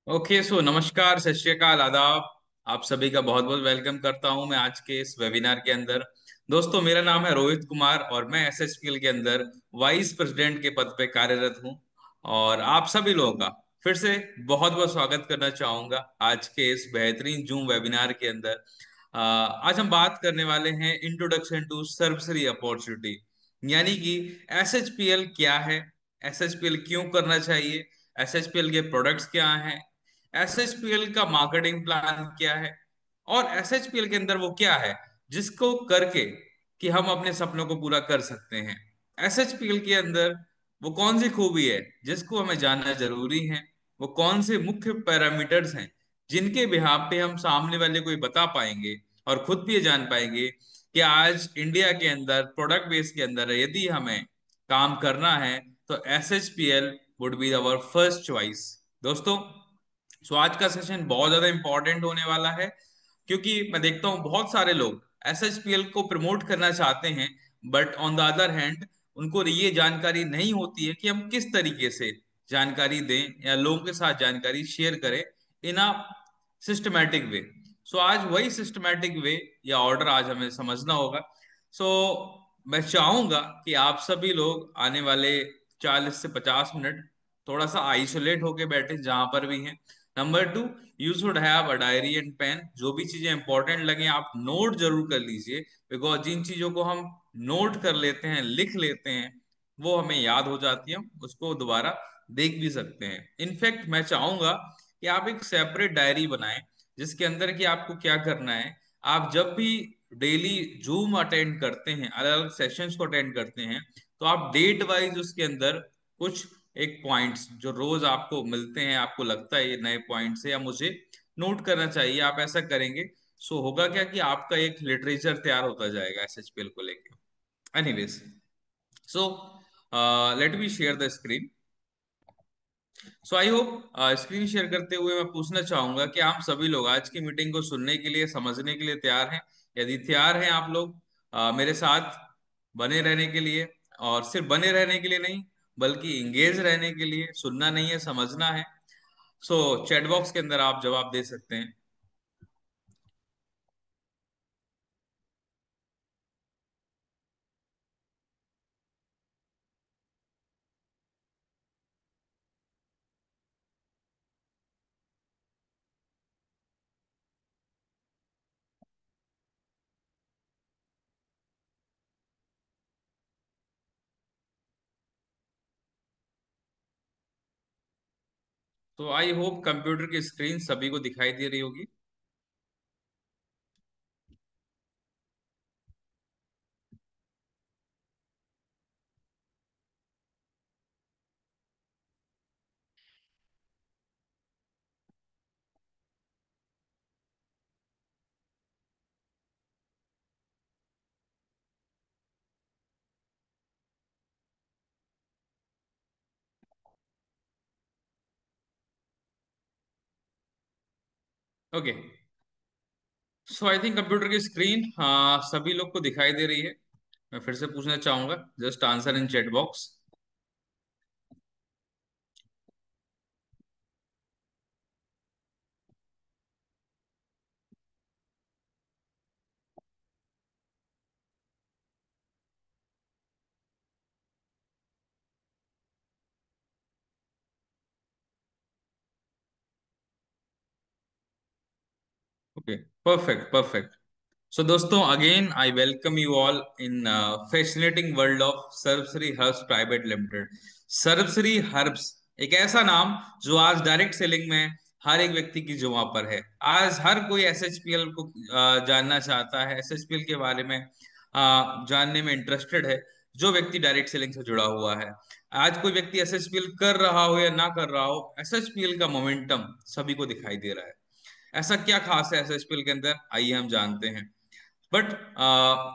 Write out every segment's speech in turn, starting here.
Okay so नमस्कार, सत श्री अकाल, आदाब। आप सभी का बहुत बहुत वेलकम करता हूं मैं आज के इस वेबिनार के अंदर। दोस्तों, मेरा नाम है रोहित कुमार और मैं एसएचपीएल के अंदर वाइस प्रेसिडेंट के पद पे कार्यरत हूं। और आप सभी लोगों का फिर से बहुत बहुत स्वागत करना चाहूंगा आज के इस बेहतरीन जूम वेबिनार के अंदर। आज हम बात करने वाले हैं इंट्रोडक्शन टू सर्विसरी अपॉर्चुनिटी, यानी कि एसएचपीएल क्या है, एसएचपीएल क्यों करना चाहिए, एसएचपीएल के प्रोडक्ट्स क्या हैं, एसएचपीएल का मार्केटिंग प्लान क्या है, और एसएचपीएल के अंदर वो क्या है जिसको करके कि हम अपने सपनों को पूरा कर सकते हैं। एसएचपीएल के अंदर वो कौन सी खूबी है जिसको हमें जानना जरूरी है, वो कौन से मुख्य पैरामीटर्स हैं जिनके बिहाफ पे हम सामने वाले को ये बता पाएंगे और खुद भी ये जान पाएंगे कि आज इंडिया के अंदर प्रोडक्ट बेस के अंदर यदि हमें काम करना है तो SHPL would be our first choice. दोस्तों, सो आज का सेशन बहुत ज्यादा इंपॉर्टेंट होने वाला है, क्योंकि मैं देखता हूँ बहुत सारे लोग एसएचपीएल को प्रमोट करना चाहते हैं, but on the other hand उनको ये जानकारी नहीं होती है कि हम किस तरीके से जानकारी दें या लोगों के साथ जानकारी शेयर करें इन अ सिस्टमैटिक वे। सो आज वही सिस्टमैटिक वे या ऑर्डर आज हमें समझना होगा। सो मैं चाहूंगा कि आप सभी लोग आने वाले 40 से 50 मिनट थोड़ा सा आइसोलेट होके बैठे जहां पर भी हैं। Number 2, you should have a diary and pen. जो भी चीजें इंपॉर्टेंट लगे आप नोट जरूर कर लीजिए, बिकॉज जिन चीजों को हम नोट कर लेते हैं, लिख लेते हैं, वो हमें याद हो जाती है, हम उसको दोबारा देख भी सकते हैं। इनफैक्ट मैं चाहूंगा कि आप एक सेपरेट डायरी बनाएं जिसके अंदर कि आपको क्या करना है। आप जब भी डेली जूम अटेंड करते हैं, अलग अलग सेशंस को अटेंड करते हैं, तो आप डेट वाइज उसके अंदर कुछ एक पॉइंट्स जो रोज आपको मिलते हैं, आपको लगता है ये नए पॉइंट्स है या मुझे नोट करना चाहिए, आप ऐसा करेंगे। सो होगा क्या कि आपका एक लिटरेचर तैयार होता जाएगा एसएचपीएल को लेके। Anyways, so let me share the screen. So I hope screen share करते हुए मैं पूछना चाहूंगा कि आप सभी लोग आज की मीटिंग को सुनने के लिए, समझने के लिए तैयार हैं। यदि तैयार हैं आप लोग मेरे साथ बने रहने के लिए, और सिर्फ बने रहने के लिए नहीं बल्कि इंगेज रहने के लिए, सुनना नहीं है समझना है। सो चैट बॉक्स के अंदर आप जवाब दे सकते हैं। तो आई होप कंप्यूटर की स्क्रीन सभी को दिखाई दे रही होगी। Okay, so I think computer की स्क्रीन सभी लोग को दिखाई दे रही है। मैं फिर से पूछना चाहूंगा, just answer in chat box. Okay, perfect perfect. So दोस्तों, again I welcome you all in fascinating world of Sarvashree herbs private limited. Sarvashree herbs एक ऐसा नाम जो आज डायरेक्ट सेलिंग में हर एक व्यक्ति की जुबां पर है। आज हर कोई एसएचपीएल को जानना चाहता है, एसएचपीएल के बारे में जानने में इंटरेस्टेड है, जो व्यक्ति डायरेक्ट सेलिंग से जुड़ा हुआ है। आज कोई व्यक्ति एसएचपीएल कर रहा हो या ना कर रहा हो, एसएचपीएल का मोमेंटम सभी को दिखाई दे रहा है। ऐसा क्या खास है एसएचपीएल के अंदर, आइए हम जानते हैं। बट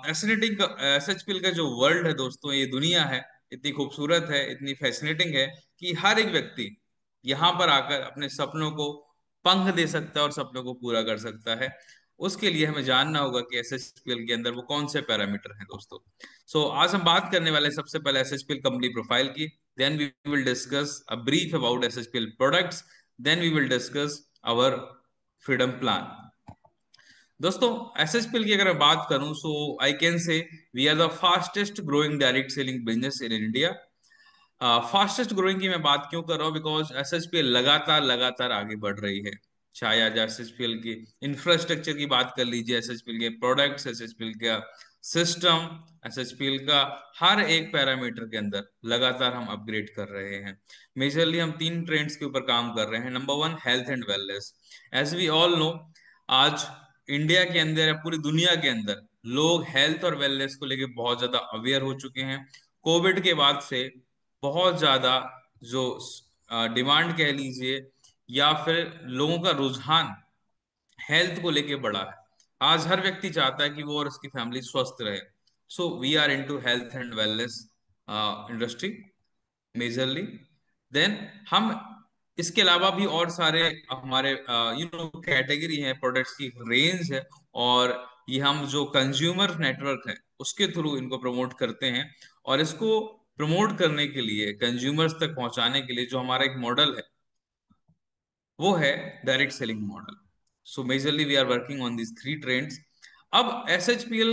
फैसिनेटिंग एसएचपीएल का जो वर्ल्ड है दोस्तों, ये दुनिया है, इतनी खूबसूरत है, इतनी फैसिनेटिंग है कि हर एक व्यक्ति यहाँ पर आकर अपने सपनों को पंख दे सकता है और सपनों को पूरा कर सकता है। उसके लिए हमें जानना होगा कि एसएचपीएल के अंदर वो कौन से पैरामीटर हैं दोस्तों। आज हम बात करने वाले हैं सबसे पहले एसएचपीएल कंपनी प्रोफाइल की। Then we will discuss a brief about SHPL products. Then we will discuss our freedom plan. दोस्तों, एसएचपीएल की अगर मैं बात करूं, so I can say we are the fastest growing direct selling business in India. Fastest growing की मैं बात क्यों कर रहा हूँ, बिकॉज एसएचपीएल लगातार लगातार आगे बढ़ रही है। चाहे आज एसएचपीएल की इंफ्रास्ट्रक्चर की बात कर लीजिए, एसएचपीएल के प्रोडक्ट्स, एसएचपीएल का सिस्टम, एसएचपीएल का हर एक पैरामीटर के अंदर लगातार हम अपग्रेड कर रहे हैं। मेजरली हम तीन ट्रेंड्स के ऊपर काम कर रहे हैं। Number one, health and wellness. As we all know, आज इंडिया के अंदर या पूरी दुनिया के अंदर लोग हेल्थ और वेलनेस को लेकर बहुत ज्यादा अवेयर हो चुके हैं। कोविड के बाद से बहुत ज्यादा जो डिमांड कह लीजिए या फिर लोगों का रुझान हेल्थ को लेके बढ़ा है। आज हर व्यक्ति चाहता है कि वो और उसकी फैमिली स्वस्थ रहे। So we are into health and wellness industry majorly. Then हम इसके अलावा भी और सारे हमारे कैटेगरी है, प्रोडक्ट्स की रेंज है, और ये हम जो कंज्यूमर नेटवर्क है उसके थ्रू इनको प्रमोट करते हैं। और इसको प्रमोट करने के लिए, कंज्यूमर्स तक पहुंचाने के लिए जो हमारा एक मॉडल है वो है direct selling model. So majorly we are working on this three trends. अब एसएचपीएल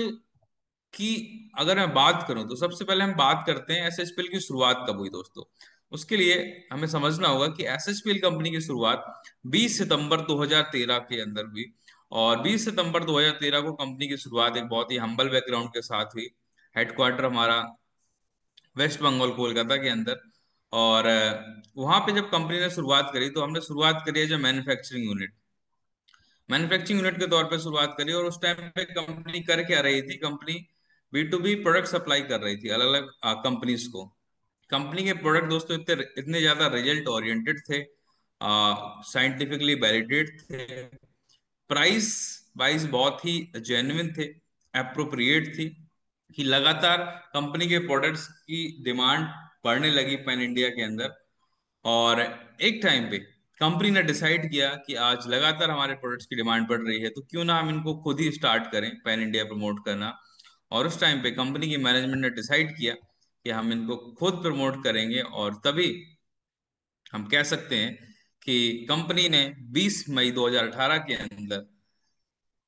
की अगर मैं बात करूं, तो सबसे पहले हम बात करते हैं एसएचपीएल की शुरुआत कब हुई दोस्तों। उसके लिए हमें समझना होगा कि एसएचपीएल कंपनी की शुरुआत 20 सितंबर 2013 के अंदर हुई। और 20 सितंबर 2013 को कंपनी की शुरुआत एक बहुत ही हम्बल बैकग्राउंड के साथ हुई। हेडक्वार्टर हमारा वेस्ट बंगाल कोलकाता के अंदर। और वहां पे जब कंपनी ने शुरुआत करी, तो हमने शुरुआत करी है जो मैन्युफैक्चरिंग यूनिट, मैन्युफैक्चरिंग यूनिट के तौर पे शुरुआत करी। और उस टाइम पे कंपनी कर क्या रही थी, company B to B product supply कर रही थी अलग अलग कंपनीज को। कंपनी के प्रोडक्ट दोस्तों इतने इतने ज्यादा रिजल्ट ओरिएंटेड थे, साइंटिफिकली वैलिडेट थे, प्राइस वाइज बहुत ही जेन्युइन थे, अप्रोप्रिएट थी, कि लगातार कंपनी के प्रोडक्ट्स की डिमांड बढ़ने लगी पैन इंडिया के अंदर। और एक टाइम पे कंपनी ने डिसाइड किया कि आज लगातार हमारे प्रोडक्ट्स की डिमांड बढ़ रही है, तो क्यों ना हम इनको खुद ही स्टार्ट करें पैन इंडिया प्रमोट करना। और उस टाइम पे कंपनी की मैनेजमेंट ने डिसाइड किया कि हम इनको खुद प्रमोट करेंगे। और तभी हम कह सकते हैं कि कंपनी ने 20 मई 2018 के अंदर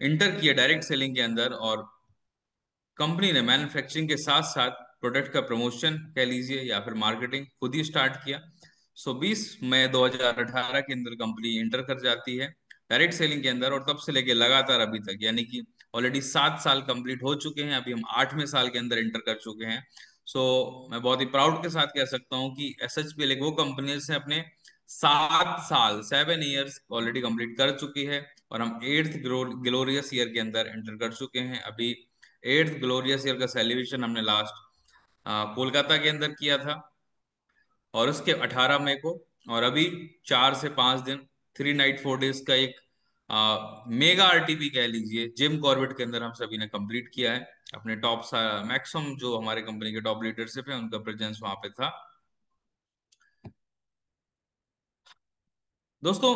इंटर किया डायरेक्ट सेलिंग के अंदर। और कंपनी ने मैन्युफैक्चरिंग के साथ साथ प्रोडक्ट का प्रमोशन कह लीजिए या फिर मार्केटिंग खुद ही स्टार्ट किया। सो 20 मई 2018 के अंदर कंपनी इंटर कर जाती है डायरेक्ट सेलिंग के अंदर। और तब से लेके लगातार अभी तक, यानी कि ऑलरेडी 7 साल कंप्लीट हो चुके हैं, अभी हम 8वें साल के अंदर इंटर कर चुके हैं। सो मैं बहुत ही प्राउड के साथ कह सकता हूँ कि एसएचपीएल एक वो कंपनी है जिसने अपने 7 साल 7 ईयर्स ऑलरेडी कंप्लीट कर चुकी है। और हम 8th ग्लोरियस ईयर के अंदर एंटर कर चुके हैं। अभी 8th ग्लोरियस ईयर का सेलिब्रेशन हमने लास्ट कोलकाता के अंदर किया था, और उसके 18 मई को। और अभी 4 से 5 दिन, 3 नाइट 4 डेज का एक मेगा आरटीपी कह लीजिए जिम कॉर्बेट के अंदर हम सभी ने कंप्लीट किया है। अपने टॉप मैक्सिमम जो हमारे कंपनी के टॉप लीडरशिप है उनका प्रेजेंस वहां पे था। दोस्तों,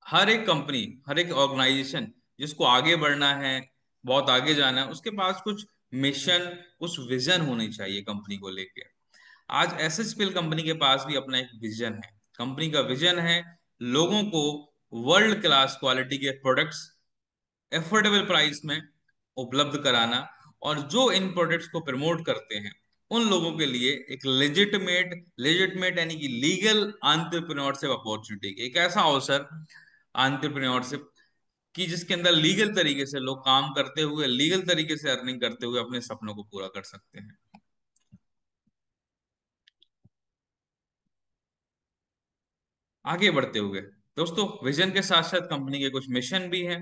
हर एक कंपनी, हर एक ऑर्गेनाइजेशन जिसको आगे बढ़ना है, बहुत आगे जाना है, उसके पास कुछ मिशन, कुछ विजन होनी चाहिए कंपनी को लेके। आज एसएचपीएल कंपनी के पास भी अपना एक विजन है। कंपनी का विजन है लोगों को वर्ल्ड क्लास क्वालिटी के प्रोडक्ट्स एफोर्डेबल प्राइस में उपलब्ध कराना। और जो इन प्रोडक्ट्स को प्रमोट करते हैं उन लोगों के लिए एक लेजिटमेट लेजिटमेट यानी कि लीगल एंटरप्रेन्योरशिप अपॉर्चुनिटी, एक ऐसा अवसर एंटरप्रेन्योरशिप की जिसके अंदर लीगल तरीके से लोग काम करते हुए, लीगल तरीके से अर्निंग करते हुए अपने सपनों को पूरा कर सकते हैं। आगे बढ़ते हुए दोस्तों, विजन के साथ साथ कंपनी के कुछ मिशन भी हैं।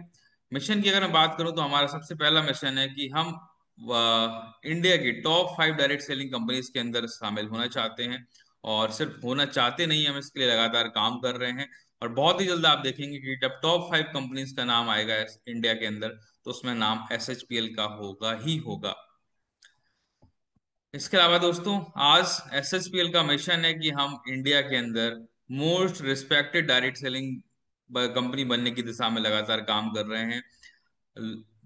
मिशन की अगर मैं बात करूं, तो हमारा सबसे पहला मिशन है कि हम इंडिया की टॉप 5 डायरेक्ट सेलिंग कंपनीज के अंदर शामिल होना चाहते हैं। और सिर्फ होना चाहते नहीं, हम इसके लिए लगातार काम कर रहे हैं। और बहुत ही जल्द आप देखेंगे कि जब टॉप 5 कंपनीज का नाम आएगा इंडिया के अंदर, तो उसमें नाम एसएचपीएल का होगा ही होगा। इसके अलावा दोस्तों, आज एसएचपीएल का मिशन है कि हम इंडिया के अंदर most respected direct selling company बनने की दिशा में लगातार काम कर रहे हैं।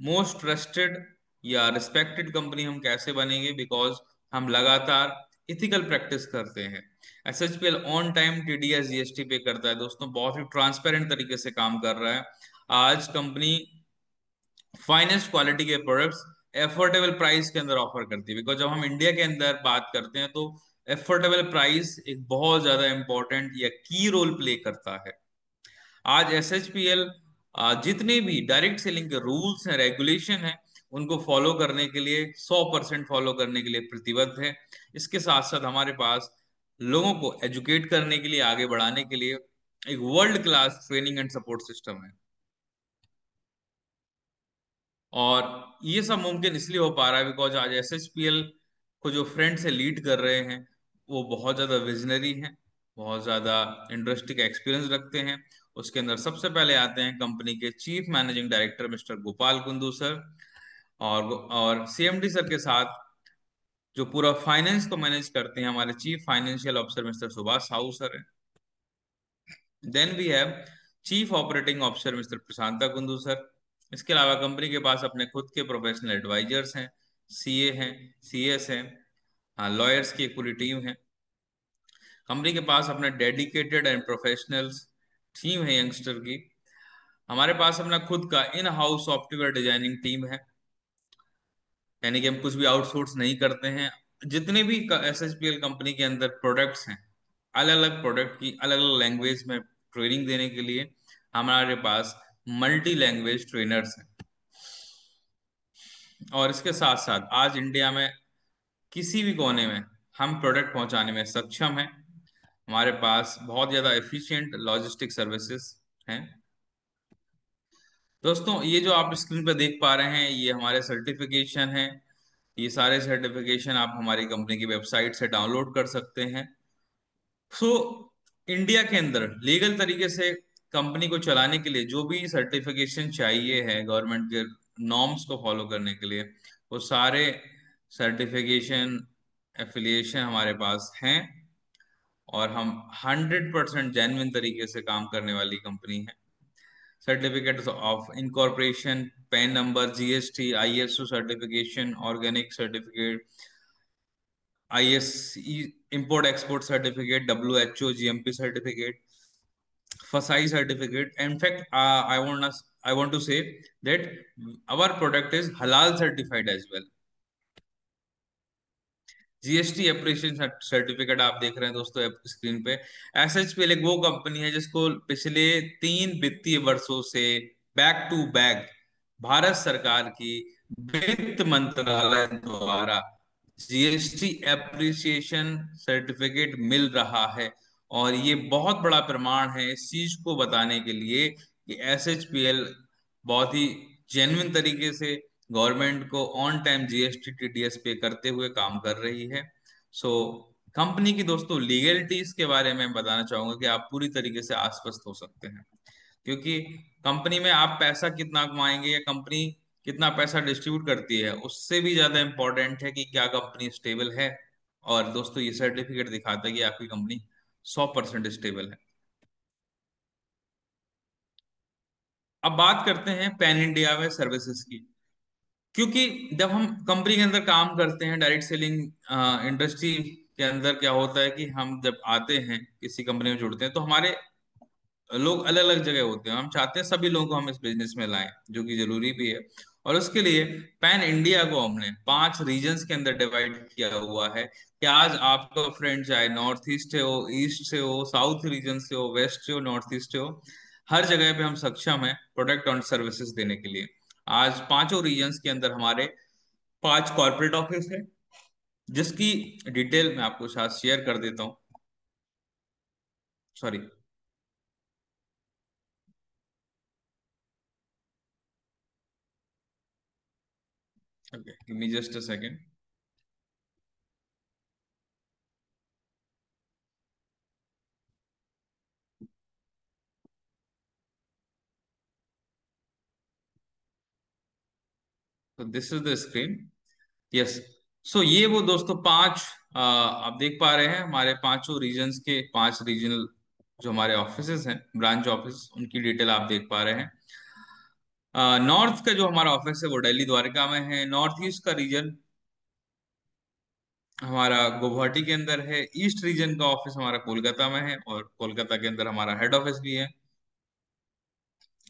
मोस्ट ट्रस्टेड या रिस्पेक्टेड कंपनी हम कैसे बनेंगे, बिकॉज हम लगातार इथिकल प्रैक्टिस करते हैं। एसएचपीएल ऑन टाइम टीडीएस जीएसटी पे करता है दोस्तों, बहुत ही ट्रांसपेरेंट तरीके से काम कर रहा है। आज कंपनी फाइनेस्ट क्वालिटी के प्रोडक्ट्स एफोर्डेबल प्राइस के अंदर ऑफर करती है, बिकॉज जब हम इंडिया के अंदर बात करते हैं तो एफोर्डेबल प्राइस एक बहुत ज्यादा इंपॉर्टेंट या की रोल प्ले करता है। आज एसएचपीएल जितने भी डायरेक्ट सेलिंग के रूल्स हैं, रेगुलेशन हैं, उनको फॉलो करने के लिए 100% फॉलो करने के लिए प्रतिबद्ध है। इसके साथ साथ हमारे पास लोगों को एजुकेट करने के लिए, आगे बढ़ाने के लिए एक world class training and support system है। और ये सब मुमकिन इसलिए हो पा रहा है बिकॉज आज एसएचपीएल को जो फ्रेंड से लीड कर रहे हैं वो बहुत ज्यादा विजनरी हैं, बहुत ज्यादा इंडस्ट्री का एक्सपीरियंस रखते हैं। उसके अंदर सबसे पहले आते हैं कंपनी के chief managing director mister Gopal Kundu sir, और सीएमडी सर के साथ जो पूरा फाइनेंस को मैनेज करते हैं हमारे chief financial officer mister Subhash Sahu sir हैं। Then we have chief operating officer mister Prashanta Kundu sir. इसके अलावा कंपनी के पास अपने खुद के प्रोफेशनल एडवाइजर्स हैं, सीए हैं, सीएस हैं, हाँ लॉयर्स की एक पूरी टीम है। कंपनी के पास अपना डेडिकेटेड एंड प्रोफेशनल्स टीम है यंगस्टर की। हमारे पास अपना खुद का in house software designing team है, यानी कि हम कुछ भी आउटसोर्स नहीं करते हैं। जितने भी एसएचपीएल कंपनी के अंदर प्रोडक्ट्स हैं, अलग अलग प्रोडक्ट की अलग अलग लैंग्वेज में ट्रेनिंग देने के लिए हमारे पास मल्टी लैंग्वेज ट्रेनर्स हैं। और इसके साथ साथ आज इंडिया में किसी भी कोने में हम प्रोडक्ट पहुंचाने में सक्षम हैं। हमारे पास बहुत ज़्यादा एफिशिएंट लॉजिस्टिक सर्विसेज हैं। दोस्तों ये जो आप स्क्रीन पर देख पा रहे हैं ये हमारे सर्टिफिकेशन हैं। ये सारे सर्टिफिकेशन आप हमारी कंपनी की वेबसाइट से डाउनलोड कर सकते हैं। सो इंडिया के अंदर लीगल तरीके से कंपनी को चलाने के लिए जो भी सर्टिफिकेशन चाहिए है गवर्नमेंट के नॉर्म्स को फॉलो करने के लिए, वो सारे सर्टिफिकेशन एफिलिएशन हमारे पास हैं। और हम 100% जेन्युइन तरीके से काम करने वाली कंपनी है। Certificate of incorporation, PAN number, GST, ISO certification, organic certificate, ISE import export certificate, WHO GMP certificate, FSSAI certificate. In fact I want to say that our product is halal certified as well. GST appreciation certificate आप देख रहे हैं दोस्तों screen पे। एसएचपीएल एक वो company है जिसको पिछले 3 वित्तीय वर्षों से बैक टू बैक भारत सरकार की वित्त मंत्रालय द्वारा जीएसटी एप्रिसिएशन सर्टिफिकेट मिल रहा है। और ये बहुत बड़ा प्रमाण है इस चीज को बताने के लिए कि एसएचपीएल बहुत ही जेन्युइन तरीके से गवर्नमेंट को ऑन टाइम जीएसटी टीडीएस पे करते हुए काम कर रही है। सो कंपनी की दोस्तों लीगलिटीज के बारे में बताना चाहूंगा कि आप पूरी तरीके से आश्वस्त हो सकते हैं, क्योंकि कंपनी में आप पैसा कितना कमाएंगे या कंपनी कितना पैसा डिस्ट्रीब्यूट करती है उससे भी ज्यादा इंपॉर्टेंट है कि क्या कंपनी स्टेबल है। और दोस्तों ये सर्टिफिकेट दिखाता है कि आपकी कंपनी 100% स्टेबल है। अब बात करते हैं पैन इंडिया में सर्विसेज की। क्योंकि जब हम कंपनी के अंदर काम करते हैं डायरेक्ट सेलिंग इंडस्ट्री के अंदर, क्या होता है कि हम जब आते हैं किसी कंपनी में जुड़ते हैं तो हमारे लोग अलग अलग जगह होते हैं। हम चाहते हैं सभी लोगों को हम इस बिजनेस में लाएं, जो कि जरूरी भी है। और उसके लिए पैन इंडिया को हमने 5 रीजन्स के अंदर डिवाइड किया हुआ है कि आज आपका फ्रेंड चाहे नॉर्थ ईस्ट से हो, ईस्ट से हो, साउथ रीजन से हो, वेस्ट से हो, नॉर्थ ईस्ट से हो, हर जगह पे हम सक्षम हैं प्रोडक्ट और सर्विसेज देने के लिए। आज 5 रीजन्स के अंदर हमारे 5 कॉर्पोरेट ऑफिस है, जिसकी डिटेल मैं आपको साथ शेयर कर देता हूँ। Sorry, okay, give me just a second. तो this is the screen. Yes. So ये वो दोस्तों 5 आप देख पा रहे हैं हमारे 5 रीजन्स के 5 रीजनल जो हमारे ऑफिसेज हैं, ब्रांच ऑफिस, उनकी डिटेल आप देख पा रहे हैं। नॉर्थ का जो हमारा ऑफिस है वो दिल्ली द्वारका में है। नॉर्थ ईस्ट का रीजन हमारा गुवाहाटी के अंदर है। ईस्ट रीजन का ऑफिस हमारा कोलकाता में है और कोलकाता के अंदर हमारा हेड ऑफिस भी है।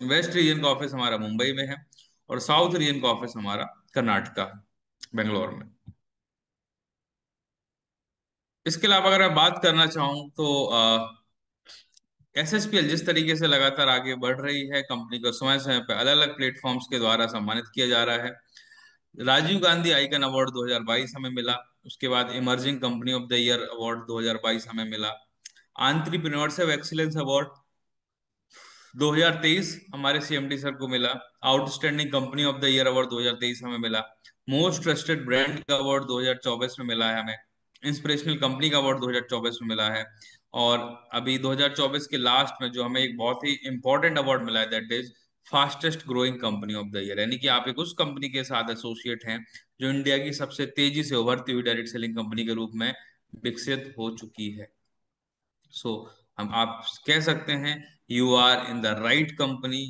वेस्ट रीजन का ऑफिस हमारा मुंबई में है और साउथ रीजन का ऑफिस हमारा कर्नाटका, बेंगलोर में। इसके अलावा अगर मैं बात करना चाहूँ तो एसएसपीएल जिस तरीके से लगातार आगे बढ़ रही है, कंपनी को समय समय पर अलग अलग प्लेटफॉर्म्स के द्वारा सम्मानित किया जा रहा है। राजीव गांधी आइकन अवार्ड 2022 हमें मिला। उसके बाद emerging company of the year award 2022 हमें मिला। एंटरप्रेन्योरशिप एक्सीलेंस अवार्ड 2023 हमारे सीएमडी सर को मिला। Outstanding company of the year award 2023 हमें मिला। मोस्ट ट्रस्टेड ब्रांड का अवार्ड 2024 में मिला है हमें। इंस्पिरेशनल कंपनी का अवार्ड 2024 में मिला है। और अभी 2024 के लास्ट में जो हमें एक बहुत ही इंपॉर्टेंट अवार्ड मिला है, that is fastest growing company of the year, यानी कि आप एक उस कंपनी के साथ एसोसिएट हैं जो इंडिया की सबसे तेजी से उभरती हुई डायरेक्ट सेलिंग कंपनी के रूप में विकसित हो चुकी है। सो हम आप कह सकते हैं you are in the right company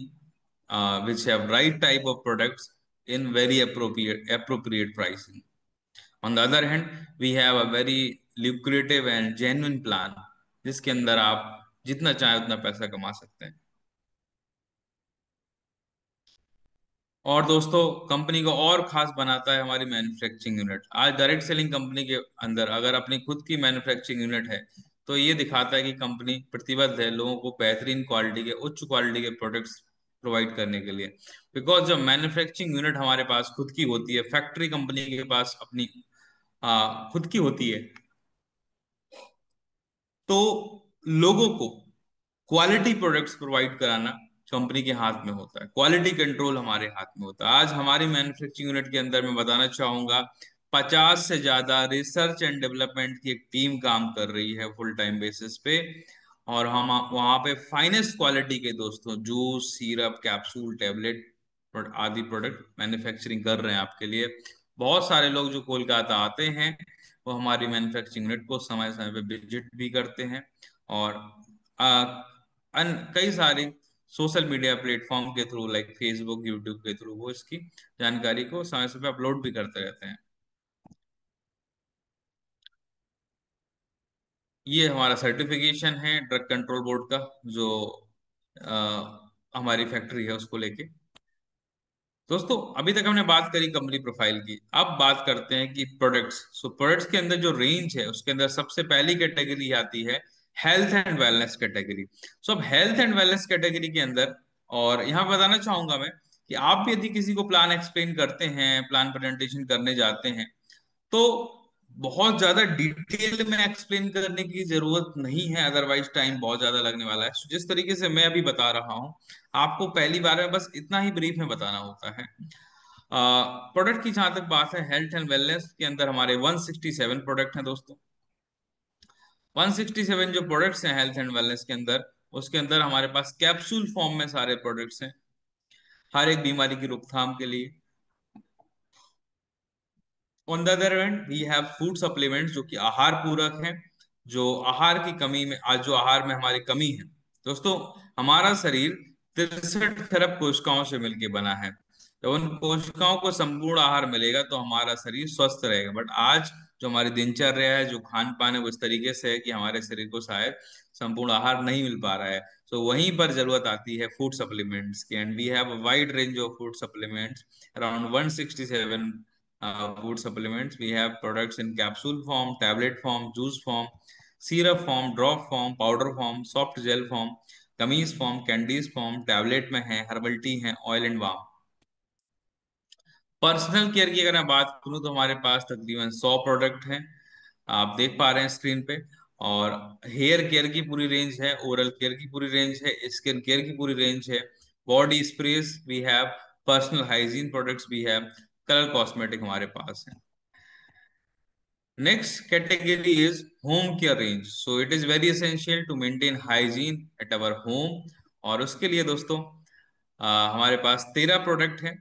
which have right type of products in very appropriate pricing. On the other hand, we have a very lucrative and genuine plan जिसके अंदर आप जितना चाहे उतना पैसा कमा सकते हैं। और दोस्तों, कंपनी को और खास बनाता है हमारी मैन्युफैक्चरिंग यूनिट। आज डायरेक्ट सेलिंग कंपनी के अंदर अगर अपनी खुद की मैन्युफैक्चरिंग यूनिट है तो ये दिखाता है कि कंपनी प्रतिबद्ध है लोगों को बेहतरीन क्वालिटी के, उच्च क्वालिटी के प्रोडक्ट्स प्रोवाइड करने के लिए। बिकॉज जब मैन्युफैक्चरिंग यूनिट हमारे पास खुद की होती है, फैक्ट्री कंपनी के पास अपनी खुद की होती है, तो लोगों को क्वालिटी प्रोडक्ट्स प्रोवाइड कराना कंपनी के हाथ में होता है। क्वालिटी कंट्रोल हमारे हाथ में होता है। आज हमारी मैन्युफैक्चरिंग यूनिट के अंदर मैं बताना चाहूंगा 50 से ज्यादा रिसर्च एंड डेवलपमेंट की एक टीम काम कर रही है फुल टाइम बेसिस पे। और हम वहां पे फाइनेस्ट क्वालिटी के दोस्तों जूस, सिरप, कैप्सूल, टेबलेट आदि प्रोडक्ट मैन्युफैक्चरिंग कर रहे हैं आपके लिए। बहुत सारे लोग जो कोलकाता आते हैं वो हमारी मैन्युफैक्चरिंग यूनिट को समय समय पे विजिट भी करते हैं। और कई सारी सोशल मीडिया प्लेटफॉर्म के थ्रू, लाइक फेसबुक, यूट्यूब के थ्रू वो इसकी जानकारी को समय समय अपलोड भी करते रहते हैं। ये हमारा सर्टिफिकेशन है ड्रग कंट्रोल बोर्ड का, जो हमारी फैक्ट्री है उसको लेके। दोस्तों, अभी तक हमने बात करी कंपनी प्रोफाइल की। अब बात करते हैं कि प्रोडक्ट्स। सो प्रोडक्ट्स के अंदर जो रेंज है उसके अंदर सबसे पहली कैटेगरी आती है हेल्थ एंड वेलनेस कैटेगरी। सो अब हेल्थ एंड वेलनेस कैटेगरी के अंदर, और यहाँ पे बताना चाहूंगा मैं कि आप भी यदि किसी को प्लान एक्सप्लेन करते हैं, प्लान प्रेजेंटेशन करने जाते हैं, तो बहुत ज्यादा डिटेल में एक्सप्लेन करने की जरूरत नहीं है, अदरवाइज टाइम बहुत ज्यादा लगने वाला है। So, जिस तरीके से मैं अभी बता रहा हूँ आपको पहली बार में बस इतना ही ब्रीफ में बताना होता है। प्रोडक्ट की जहां तक बात है, हेल्थ एंड वेलनेस के अंदर हमारे 167 प्रोडक्ट हैं दोस्तों। 167 जो प्रोडक्ट्स हैं हेल्थ एंड वेलनेस के अंदर, उसके अंदर हमारे पास कैप्सूल फॉर्म में सारे प्रोडक्ट्स हैं हर एक बीमारी की रोकथाम के लिए। On the other hand we have food supplements जो कि आहार पूरक हैं, जो आहार की कमी में, आज जो आहार में हमारी कमी है। दोस्तों, हमारा शरीर 63 खरब कोशिकाओं से मिलकर बना है। जब उन कोशिकाओं को संपूर्ण आहार मिलेगा तो हमारा शरीर स्वस्थ रहेगा। बट आज जो हमारी दिनचर्या है, जो खान पान है, वो इस तरीके से है कि हमारे शरीर को शायद संपूर्ण आहार नहीं मिल पा रहा है। तो वहीं पर जरूरत आती है फूड सप्लीमेंट्स की, and we have a wide range of food supplements, around 167 food supplements. We have products in capsule form, tablet form, juice form, syrup form, drop form, powder form, soft gel form, gummies form, candies form, tablet में है, herbal tea है, oil and वाम। Personal care की अगर मैं बात करूं तो हमारे पास तकरीबन 100 प्रोडक्ट हैं, आप देख पा रहे हैं स्क्रीन पे। और हेयर केयर की पूरी रेंज है, ओरल केयर की पूरी रेंज है, स्किन केयर की पूरी रेंज है, body sprays we have, personal hygiene products भी है, कलर कॉस्मेटिक हमारे पास है। Next category is home care range. So it is very essential to maintain hygiene at our home. और उसके लिए दोस्तों हमारे पास 13 प्रोडक्ट हैं।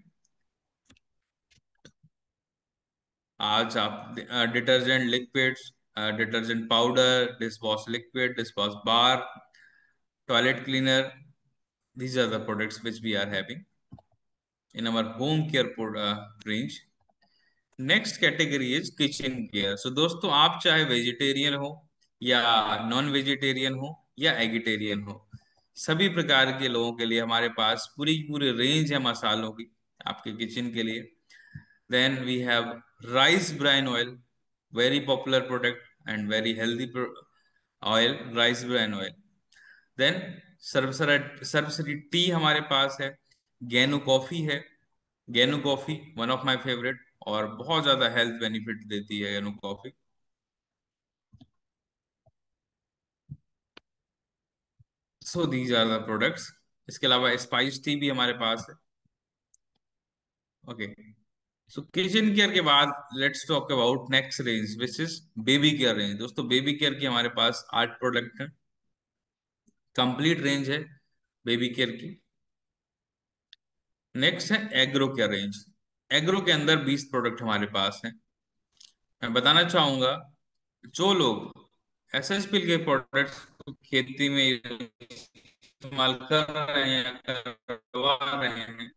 आज आप detergent liquids, detergent powder, dish wash liquid, dish wash bar, toilet cleaner, these are the products which we are having in our home care range. Next category is kitchen care. So दोस्तों, आप चाहे vegetarian हो या non vegetarian हो या eggetarian हो, सभी प्रकार के लोगों के लिए हमारे पास पूरी पूरी रेंज है मसालों की आपके किचन के लिए। Then we have rice bran oil, very popular product and very healthy oil, rice bran oil. Then Sarvashree tea हमारे पास है, गेनो कॉफी है। गेनो coffee one of my favourite, और बहुत ज्यादा हेल्थ बेनिफिट देती है गेनो coffee. So these are the products. इसके अलावा स्पाइस टी भी हमारे पास है। ओके, सो किचन केयर के बाद let's talk about next range which is baby care range. दोस्तों, बेबी केयर की हमारे पास 8 प्रोडक्ट है, कंप्लीट रेंज है बेबी केयर की। नेक्स्ट है एग्रो केयर रेंज। एग्रो के अंदर 20 प्रोडक्ट हमारे पास हैं। मैं बताना चाहूंगा, जो लोग एसएसपी के प्रोडक्ट्स को खेती में इस्तेमाल कर रहे हैं या करवा रहे हैं,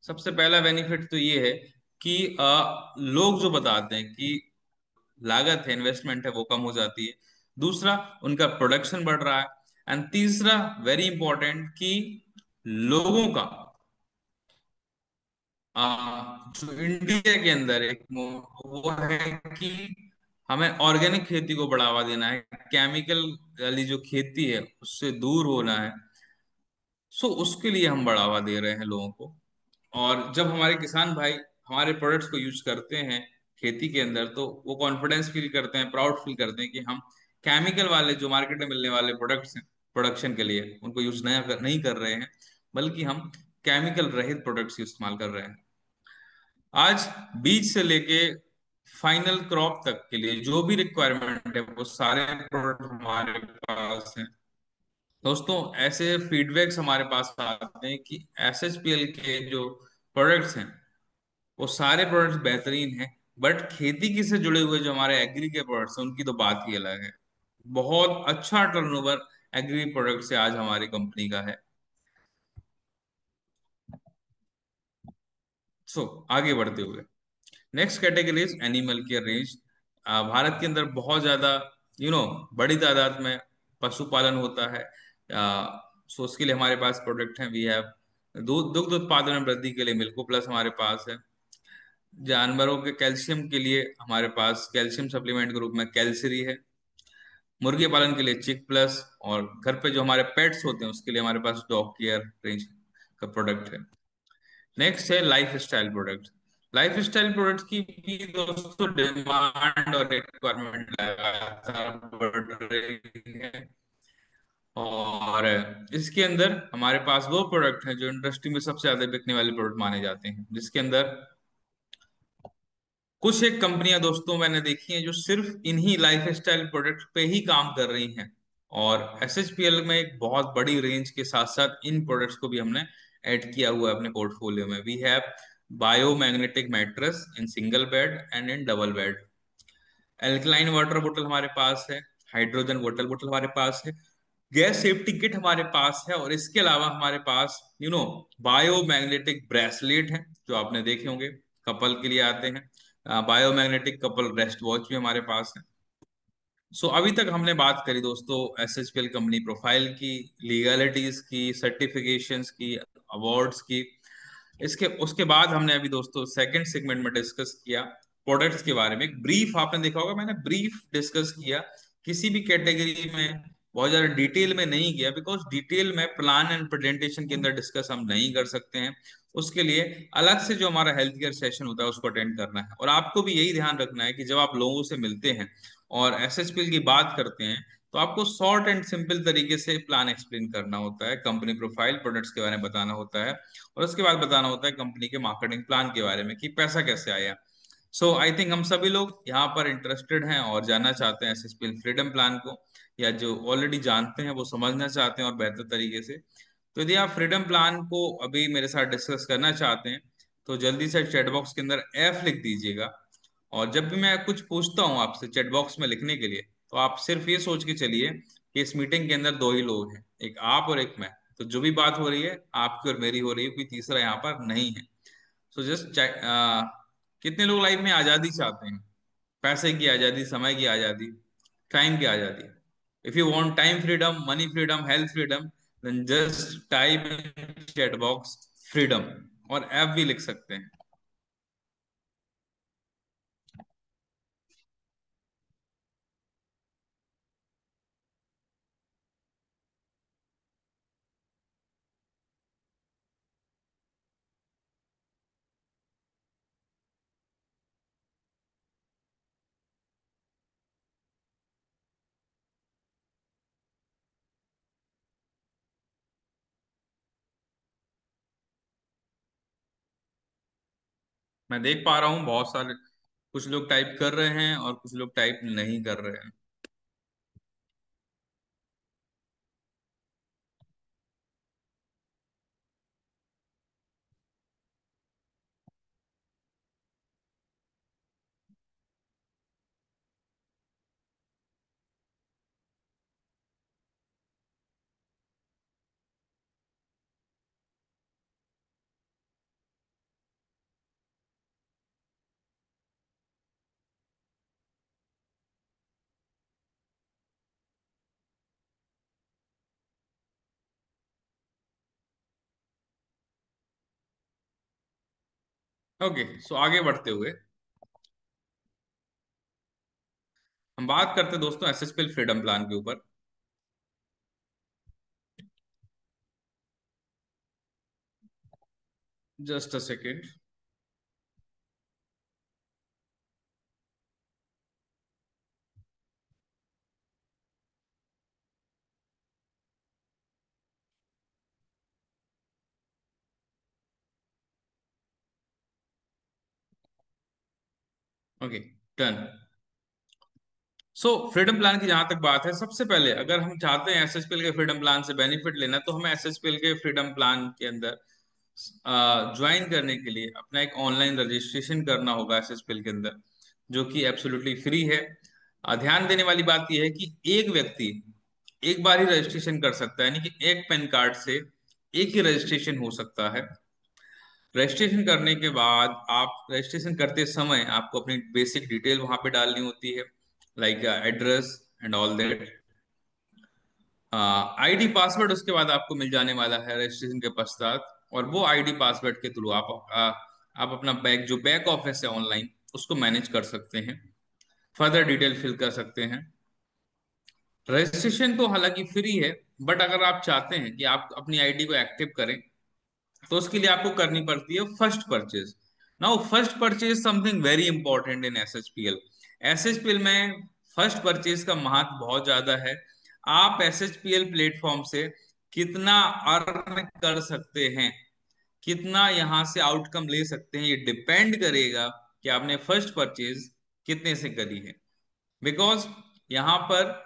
सबसे पहला बेनिफिट तो ये है कि लोग जो बताते हैं कि लागत है, इन्वेस्टमेंट है, वो कम हो जाती है। दूसरा, उनका प्रोडक्शन बढ़ रहा है। एंड तीसरा, वेरी इंपॉर्टेंट, कि लोगों का जो इंडिया के अंदर एक वो है कि हमें ऑर्गेनिक खेती को बढ़ावा देना है, केमिकल वाली जो खेती है उससे दूर होना है। सो उसके लिए हम बढ़ावा दे रहे हैं लोगों को। और जब हमारे किसान भाई हमारे प्रोडक्ट्स को यूज करते हैं खेती के अंदर, तो वो कॉन्फिडेंस फील करते हैं, प्राउड फील करते हैं कि हम केमिकल वाले जो मार्केट में मिलने वाले प्रोडक्ट्स हैं प्रोडक्शन के लिए, उनको यूज नहीं कर रहे हैं, बल्कि हम केमिकल रहित प्रोडक्ट्स इस्तेमाल कर रहे हैं। आज बीज से लेके फाइनल क्रॉप तक के लिए जो भी रिक्वायरमेंट है, वो सारे प्रोडक्ट हमारे पास हैं। दोस्तों, ऐसे फीडबैक्स हमारे पास आते हैं कि एसएचपीएल के जो प्रोडक्ट्स हैं वो सारे प्रोडक्ट्स बेहतरीन हैं, बट खेती की से जुड़े हुए जो हमारे एग्री के प्रोडक्ट्स हैं उनकी तो बात ही अलग है। बहुत अच्छा टर्नओवर एग्री प्रोडक्ट से आज हमारी कंपनी का है। सो आगे बढ़ते हुए, next category is animal care range. Bharat के अंदर बहुत ज्यादा बड़ी तादाद में पशुपालन होता है। सो उसके लिए हमारे पास प्रोडक्ट हैं। वी हैव दूध दुग्ध उत्पादन में वृद्धि के लिए मिल्को प्लस हमारे पास है। जानवरों के कैल्शियम के लिए हमारे पास कैल्शियम सप्लीमेंट के रूप में कैल्सरी है। मुर्गी पालन के लिए चिक प्लस, और घर पे जो हमारे पेट्स होते हैं उसके लिए हमारे पास डॉग केयर रेंज का प्रोडक्ट है। नेक्स्ट है life style product. Life style product की भी दोस्तों डिमांड और रिक्वायरमेंट लगातार बढ़ रही है। और इसके अंदर हमारे पास वो प्रोडक्ट हैं जो इंडस्ट्री में सबसे ज्यादा बिकने वाले प्रोडक्ट माने जाते हैं, जिसके अंदर कुछ एक कंपनियां दोस्तों मैंने देखी हैं जो सिर्फ इन्हीं लाइफ स्टाइल प्रोडक्ट पे ही काम कर रही हैं। और एसएचपीएल में एक बहुत बड़ी रेंज के साथ साथ इन प्रोडक्ट्स को भी हमने ऐड किया हुआ है अपने पोर्टफोलियो में। We have biomagnetic mattress in single bed and in double bed. Alkaline water बोतल हमारे पास है। हाइड्रोजन वाटर बोतल हमारे पास है। गैस सेफ्टी किट हमारे पास है। और इसके अलावा हमारे पास बायोमैग्नेटिक ब्रेसलेट है जो आपने देखे होंगे, कपल के लिए आते हैं। बायोमैग्नेटिक कपल रेस्ट वॉच भी हमारे पास है। सो अभी तक हमने बात करी दोस्तों एसएचपीएल कंपनी प्रोफाइल की, लीगलिटीज की, सर्टिफिकेशंस की, अवार्ड्स की। इसके उसके बाद हमने अभी दोस्तों सेकंड सेगमेंट में डिस्कस किया प्रोडक्ट्स के बारे में। एक ब्रीफ आपने देखा होगा, मैंने ब्रीफ डिस्कस किया। किसी भी कैटेगरी में बहुत ज्यादा डिटेल में नहीं गया, बिकॉज डिटेल में प्लान एंड प्रेजेंटेशन के अंदर डिस्कस हम नहीं कर सकते हैं। उसके लिए अलग से जो हमारा हेल्थ केयर सेशन होता है उसको अटेंड करना है। और आपको भी यही ध्यान रखना है कि जब आप लोगों से मिलते हैं और एसएचपीएल की बात करते हैं, तो आपको शॉर्ट एंड सिंपल तरीके से प्लान एक्सप्लेन करना होता है, कंपनी प्रोफाइल प्रोडक्ट्स के बारे में बताना होता है, और उसके बाद बताना होता है कंपनी के मार्केटिंग प्लान के बारे में कि पैसा कैसे आया। सो आई थिंक हम सभी लोग यहाँ पर इंटरेस्टेड हैं और जानना चाहते हैं एसएसपीएल फ्रीडम प्लान को, या जो ऑलरेडी जानते हैं वो समझना चाहते हैं और बेहतर तरीके से। तो यदि आप फ्रीडम प्लान को अभी मेरे साथ डिस्कस करना चाहते हैं, तो जल्दी से चैट बॉक्स के अंदर एफ लिख दीजिएगा। और जब भी मैं कुछ पूछता हूँ आपसे चैट बॉक्स में लिखने के लिए, तो आप सिर्फ ये सोच के चलिए कि इस मीटिंग के अंदर दो ही लोग हैं, एक आप और एक मैं। तो जो भी बात हो रही है आपकी और मेरी हो रही है, कोई तीसरा यहाँ पर नहीं है। सो जस्ट कितने लोग लाइफ में आजादी चाहते हैं? पैसे की आजादी, समय की आजादी, टाइम की आजादी। If you want time freedom, money freedom, health freedom, then just type in chat box freedom, और ऐप भी लिख सकते हैं। मैं देख पा रहा हूँ बहुत सारे, कुछ लोग टाइप कर रहे हैं और कुछ लोग टाइप नहीं कर रहे हैं। ओके, सो आगे बढ़ते हुए हम बात करते हैं दोस्तों एसएसपीएल फ्रीडम प्लान के ऊपर। Just a second. Okay, done. So freedom plan की जहां तक बात है, सबसे पहले अगर हम चाहते हैं एसएसपीएल के फ्रीडम प्लान से बेनिफिट लेना, तो हमें एसएसपीएल के फ्रीडम प्लान के अंदर ज्वाइन करने के लिए अपना एक ऑनलाइन रजिस्ट्रेशन करना होगा एसएसपीएल के अंदर, जो कि एब्सोल्युटली फ्री है। ध्यान देने वाली बात यह है कि एक व्यक्ति एक बार ही रजिस्ट्रेशन कर सकता है, यानी कि एक पैन कार्ड से एक ही रजिस्ट्रेशन हो सकता है। रजिस्ट्रेशन करने के बाद आप रजिस्ट्रेशन करते समय आपको अपनी बेसिक डिटेल वहां पे डालनी होती है, like address and all that. ID password उसके बाद आपको मिल जाने वाला है रजिस्ट्रेशन के पश्चात, और वो आईडी पासवर्ड के थ्रू आप अपना बैक जो बैक ऑफिस है ऑनलाइन, उसको मैनेज कर सकते हैं, फर्दर डिटेल फिल कर सकते हैं। रजिस्ट्रेशन तो हालांकि फ्री है, बट अगर आप चाहते हैं कि आप अपनी आईडी को एक्टिव करें, तो उसके लिए आपको करनी पड़ती है first purchase. Now first purchase something very important in SHPL. SHPL में फर्स्ट परचेज का महत्व बहुत ज्यादा है। आप एसएचपीएल प्लेटफॉर्म से कितना अर्न कर सकते हैं, कितना यहां से आउटकम ले सकते हैं, ये डिपेंड करेगा कि आपने फर्स्ट परचेज कितने से करी है। बिकॉज यहाँ पर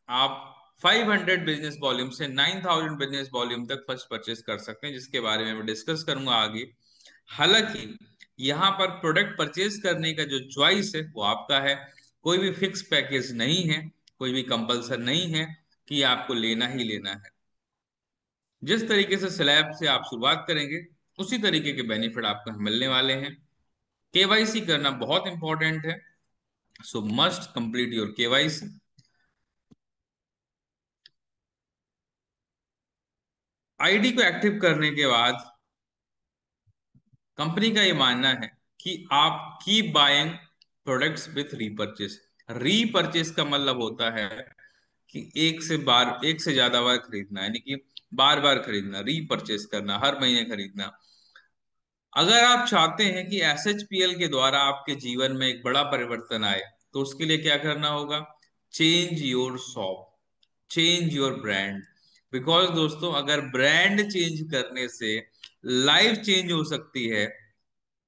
आप 500 बिजनेस वॉल्यूम से 9000 बिजनेस वॉल्यूम तक फर्स्ट परचेज कर सकते हैं, जिसके बारे में मैं डिस्कस करूंगा आगे। हालांकि यहाँ पर प्रोडक्ट परचेज करने का जो चॉइस है वो आपका है। कोई भी फिक्स पैकेज नहीं है, कोई भी कंपल्सन नहीं है कि आपको लेना ही लेना है। जिस तरीके से स्लैब से आप शुरुआत करेंगे, उसी तरीके के बेनिफिट आपको मिलने वाले हैं। केवाईसी करना बहुत इंपॉर्टेंट है, सो must complete your KYC. ID को एक्टिव करने के बाद कंपनी का ये मानना है कि आप कीप बाइंग प्रोडक्ट्स विथ रीपरचेस। रीपरचेस का मतलब होता है कि एक से ज्यादा बार खरीदना, यानी कि बार बार खरीदना, रीपरचेस करना, हर महीने खरीदना। अगर आप चाहते हैं कि एसएचपीएल के द्वारा आपके जीवन में एक बड़ा परिवर्तन आए, तो उसके लिए क्या करना होगा? Change your shop, change your brand. Because दोस्तों, अगर ब्रांड चेंज करने से लाइफ चेंज हो सकती है,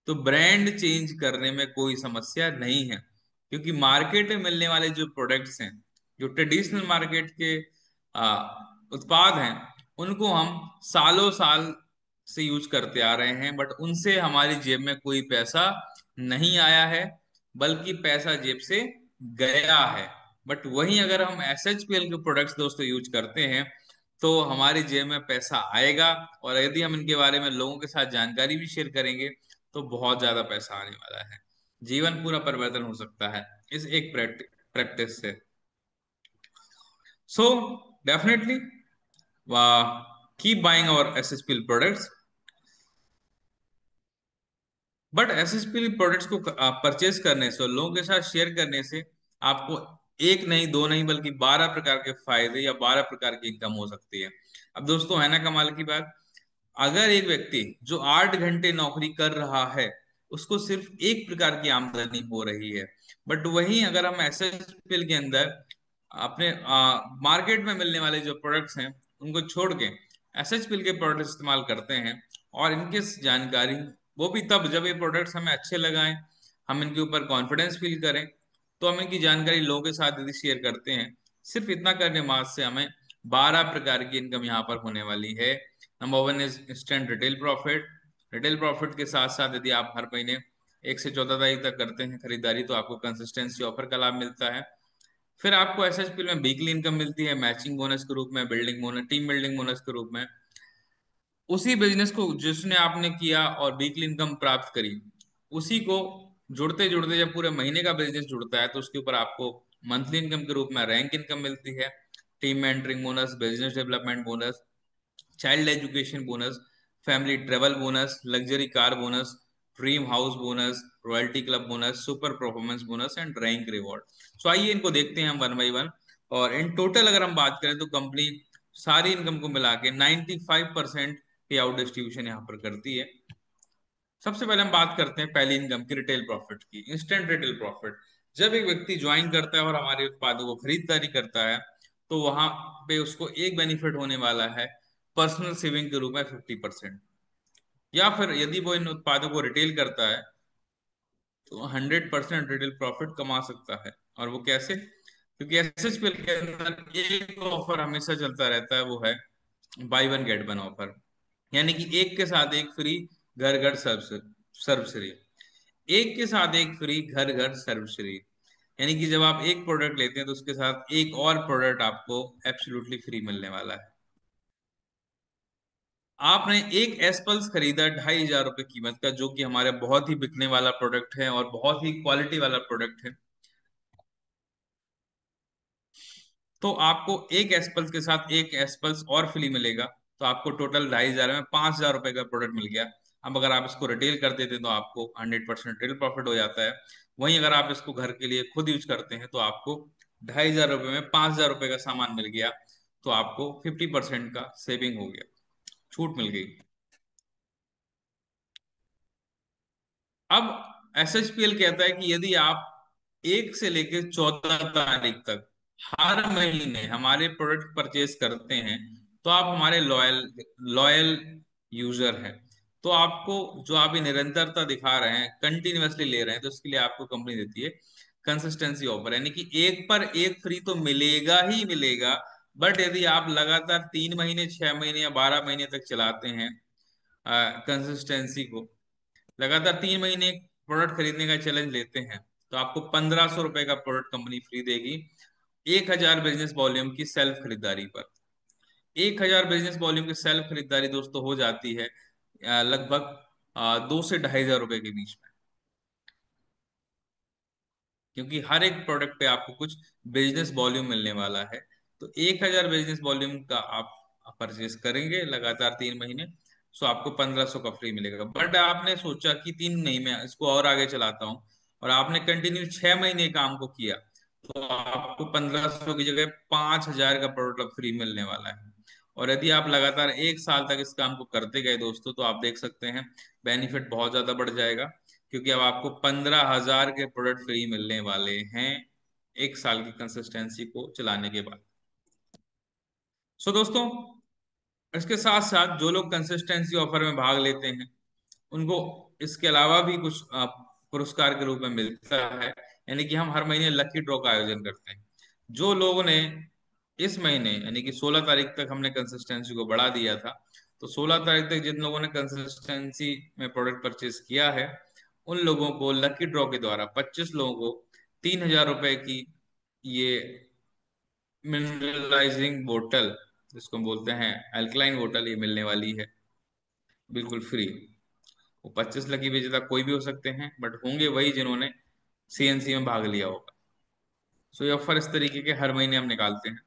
तो ब्रांड चेंज करने में कोई समस्या नहीं है। क्योंकि मार्केट में मिलने वाले जो प्रोडक्ट्स हैं, जो ट्रेडिशनल मार्केट के उत्पाद हैं, उनको हम सालों साल से यूज करते आ रहे हैं, बट उनसे हमारी जेब में कोई पैसा नहीं आया है, बल्कि पैसा जेब से गया है। बट वहीं अगर हम एसएचपीएल के प्रोडक्ट्स दोस्तों यूज करते हैं, तो हमारी जेब में पैसा आएगा। और यदि हम इनके बारे में लोगों के साथ जानकारी भी शेयर करेंगे, तो बहुत ज्यादा पैसा आने वाला है। जीवन पूरा परिवर्तन हो सकता है इस एक प्रैक्टिस से। So definitely keep buying our SSPL products. But SSPL products को परचेज करने से और लोगों के साथ शेयर करने से आपको एक नहीं, दो नहीं, बल्कि 12 प्रकार के फायदे या 12 प्रकार की इनकम हो सकती है। अब दोस्तों, है ना कमाल की बात। अगर एक व्यक्ति जो 8 घंटे नौकरी कर रहा है, उसको सिर्फ एक प्रकार की आमदनी हो रही है। बट वहीं अगर हम एसएसपीएल के अंदर अपने मार्केट में मिलने वाले जो प्रोडक्ट्स हैं उनको छोड़ के एसएचपीएल के प्रोडक्ट इस्तेमाल करते हैं, और इनकी जानकारी, वो भी तब जब ये प्रोडक्ट्स हमें अच्छे लगाएं, हम इनके ऊपर कॉन्फिडेंस फील करें, तो हम इनकी जानकारी लोगों के साथ यदि शेयर करते हैं, सिर्फ इतना करने मात्र से हमें 12 प्रकार की इनकम यहाँ पर होने वाली है। Number one is instant retail profit. Retail profit के साथ साथ यदि आप हर महीने 1 से 14 तारीख तक करते हैं खरीदारी, तो आपको कंसिस्टेंसी ऑफर का लाभ मिलता है। फिर आपको एसएचपी में वीकली इनकम मिलती है मैचिंग बोनस के रूप में, building bonus, team building bonus के रूप में। उसी बिजनेस को जिसने आपने किया और वीकली इनकम प्राप्त करी, उसी को जुड़ते जुड़ते जब पूरे महीने का बिजनेस जुड़ता है, तो उसके ऊपर आपको मंथली इनकम के रूप में रैंक इनकम मिलती है, team mentoring bonus, business development bonus, child education bonus, family travel bonus, luxury car bonus, dream house bonus, royalty club bonus, super performance bonus and rank reward. So आइए इनको देखते हैं हम वन बाई वन। और in total अगर हम बात करें तो कंपनी सारी इनकम को मिला के 95% पे आउट डिस्ट्रीब्यूशन यहाँ पर करती है। सबसे पहले हम बात करते हैं पहली इनकम की, रिटेल प्रॉफिट की, इंस्टेंट रिटेल प्रॉफिट। जब एक व्यक्ति ज्वाइन करता है और हमारे उत्पादों को खरीदारी करता है, तो वहां पे उसको एक बेनिफिट होने वाला है पर्सनल सेविंग के रूप में 50%। या फिर यदि वो इन उत्पादों को रिटेल करता है, तो 100% रिटेल प्रॉफिट कमा सकता है। और वो कैसे? क्योंकि एसएचपीएल के अंदर एक ऑफर हमेशा चलता रहता है, वो है by one get one offer. यानी कि एक के साथ एक फ्री, घर घर सर्व सर्व फ्री। एक के साथ एक फ्री, घर घर सर्व फ्री। यानी कि जब आप एक प्रोडक्ट लेते हैं तो उसके साथ एक और प्रोडक्ट आपको एब्सोल्युटली फ्री मिलने वाला है। आपने एक एसपल्स खरीदा 2,500 रुपये कीमत का, जो कि हमारे बहुत ही बिकने वाला प्रोडक्ट है और बहुत ही क्वालिटी वाला प्रोडक्ट है। तो आपको एक एसपल्स के साथ एक एसपल्स और फ्री मिलेगा। तो आपको टोटल 2,500 में 5,000 रुपए का प्रोडक्ट मिल गया। अब अगर आप इसको रिटेल कर देते हैं तो आपको 100% रिटेल प्रॉफिट हो जाता है। वहीं अगर आप इसको घर के लिए खुद यूज करते हैं, तो आपको 2,500 रुपये में 5,000 रुपए का सामान मिल गया। तो आपको 50% का सेविंग हो गया, छूट मिल गई। अब एसएचपीएल कहता है कि यदि आप 1 से लेकर 14 तारीख तक हर महीने हमारे प्रोडक्ट परचेज करते हैं, तो आप हमारे लॉयल लॉयल यूजर हैं। तो आपको, जो आप ये निरंतरता दिखा रहे हैं, कंटिन्यूअसली ले रहे हैं, तो उसके लिए आपको कंपनी देती है कंसिस्टेंसी ऑफर। यानी कि एक पर एक फ्री तो मिलेगा ही मिलेगा। बट यदि आप लगातार 3 महीने, 6 महीने या 12 महीने तक चलाते हैं कंसिस्टेंसी को, लगातार 3 महीने प्रोडक्ट खरीदने का चैलेंज लेते हैं, तो आपको 1,500 रुपए का प्रोडक्ट कंपनी फ्री देगी 1,000 बिजनेस वॉल्यूम की सेल्फ खरीदारी पर। 1,000 बिजनेस वॉल्यूम की सेल्फ खरीदारी दोस्तों हो जाती है लगभग 2 से 2,500 रुपए के बीच में। क्योंकि हर एक प्रोडक्ट पे आपको कुछ बिजनेस वॉल्यूम मिलने वाला है। तो 1,000 बिजनेस वॉल्यूम का आप परचेज करेंगे लगातार 3 महीने, सो आपको 1,500 का फ्री मिलेगा। बट आपने सोचा कि 3 नहीं, मैं इसको और आगे चलाता हूँ, और आपने कंटिन्यू 6 महीने काम को किया, तो आपको 1,500 की जगह 5,000 का प्रोडक्ट फ्री मिलने वाला है। और यदि आप लगातार 1 साल तक इस काम को करते गए दोस्तों, तो आप देख सकते हैं बेनिफिट बहुत ज्यादा बढ़ जाएगा। क्योंकि अब आपको 15,000 के प्रोडक्ट फ्री मिलने वाले हैं 1 साल की कंसिस्टेंसी को चलाने के बाद। सो दोस्तों, इसके साथ साथ जो लोग कंसिस्टेंसी ऑफर में भाग लेते हैं, उनको इसके अलावा भी कुछ पुरस्कार के रूप में मिलता है। यानी कि हम हर महीने लकी ड्रॉ का आयोजन करते हैं। जो लोगों ने इस महीने, यानी कि 16 तारीख तक हमने कंसिस्टेंसी को बढ़ा दिया था, तो 16 तारीख तक जिन लोगों ने कंसिस्टेंसी में प्रोडक्ट परचेज किया है, उन लोगों को लकी ड्रॉ के द्वारा 25 लोगों को 3,000 रुपए की ये मिनरलाइजिंग बोतल, जिसको हम बोलते हैं अल्कलाइन बोतल, ये मिलने वाली है बिल्कुल फ्री। वो 25 लाख की विजेता कोई भी हो सकते हैं, बट होंगे वही जिन्होंने सीएनसी में भाग लिया होगा। सो ये ऑफर इस तरीके के हर महीने हम निकालते हैं।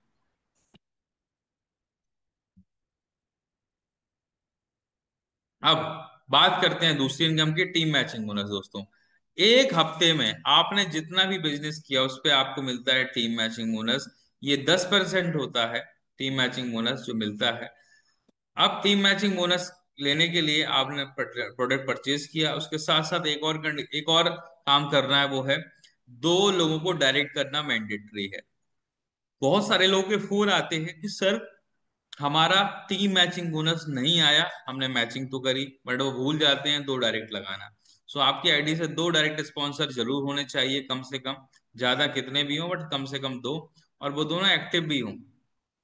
अब बात करते हैं दूसरी इनकम की, टीम मैचिंग बोनस दोस्तों। एक हफ्ते में आपने जितना भी बिजनेस किया उस पे आपको मिलता है टीम मैचिंग बोनस। ये 10% होता है टीम मैचिंग बोनस जो मिलता है। अब टीम मैचिंग बोनस लेने के लिए आपने प्रोडक्ट परचेज किया, उसके साथ साथ एक और काम करना है, वो है 2 लोगों को डायरेक्ट करना मैंडेटरी है। बहुत सारे लोगों के फोन आते हैं कि सर हमारा टीम मैचिंग बोनस नहीं आया, हमने मैचिंग तो करी बट वो भूल जाते हैं 2 डायरेक्ट लगाना। सो आपकी आईडी से 2 डायरेक्ट स्पॉन्सर जरूर होने चाहिए, कम से कम, ज्यादा कितने भी हो बट कम से कम 2। और वो दोनों एक्टिव भी हों।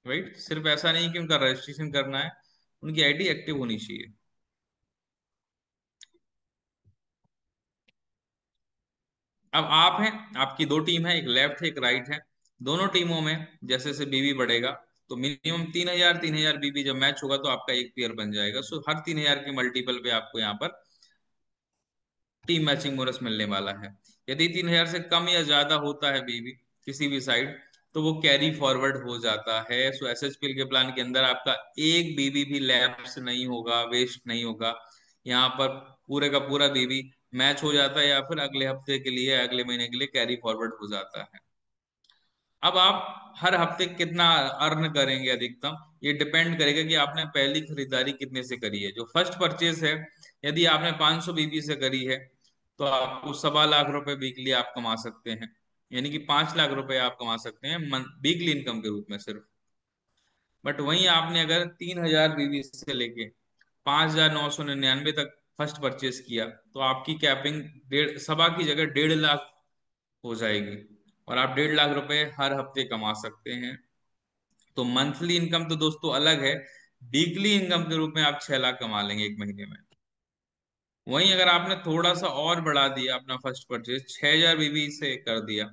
राइट, सिर्फ ऐसा नहीं कि उनका रजिस्ट्रेशन करना है, उनकी आईडी एक्टिव होनी चाहिए। अब आप हैं, आपकी 2 टीम है, एक लेफ्ट है एक राइट है। दोनों टीमों में जैसे जैसे बीबी बढ़ेगा, तो मिनिमम 3,000 बीबी जब मैच होगा तो आपका एक पेयर बन जाएगा। सो हर 3,000 के मल्टीपल पे आपको यहाँ पर टीम मैचिंग बोनस मिलने वाला है। यदि 3,000 से कम या ज्यादा होता है बीबी किसी भी साइड, तो वो कैरी फॉरवर्ड हो जाता है। सो एसएचपीएल के प्लान के अंदर आपका एक बीबी भी लैप्स नहीं होगा, वेस्ट नहीं होगा। यहाँ पर पूरे का पूरा बीबी मैच हो जाता है या फिर अगले हफ्ते के लिए, अगले महीने के लिए कैरी फॉरवर्ड हो जाता है। अब आप हर हफ्ते कितना अर्न करेंगे अधिकतम, ये डिपेंड करेगा कि आपने पहली खरीदारी कितने से करी है। जो फर्स्ट परचेज है, यदि आपने 500 बीबी से करी है, तो आपको 1.25 लाख वीकली आप कमा सकते हैं। यानी कि 5 लाख रुपए आप कमा सकते हैं वीकली इनकम के रूप में सिर्फ। बट वहीं आपने अगर 3,000 बीबी से लेके 5,999 तक फर्स्ट परचेज किया, तो आपकी कैपिंग डेढ़ सवा की जगह 1.5 लाख हो जाएगी, और आप 1.5 लाख हर हफ्ते कमा सकते हैं। तो मंथली इनकम तो दोस्तों अलग है, वीकली इनकम के रूप में आप 6 लाख कमा लेंगे एक महीने में। वहीं अगर आपने थोड़ा सा और बढ़ा दिया अपना फर्स्ट परचेज, 6,000 बीबी से कर दिया,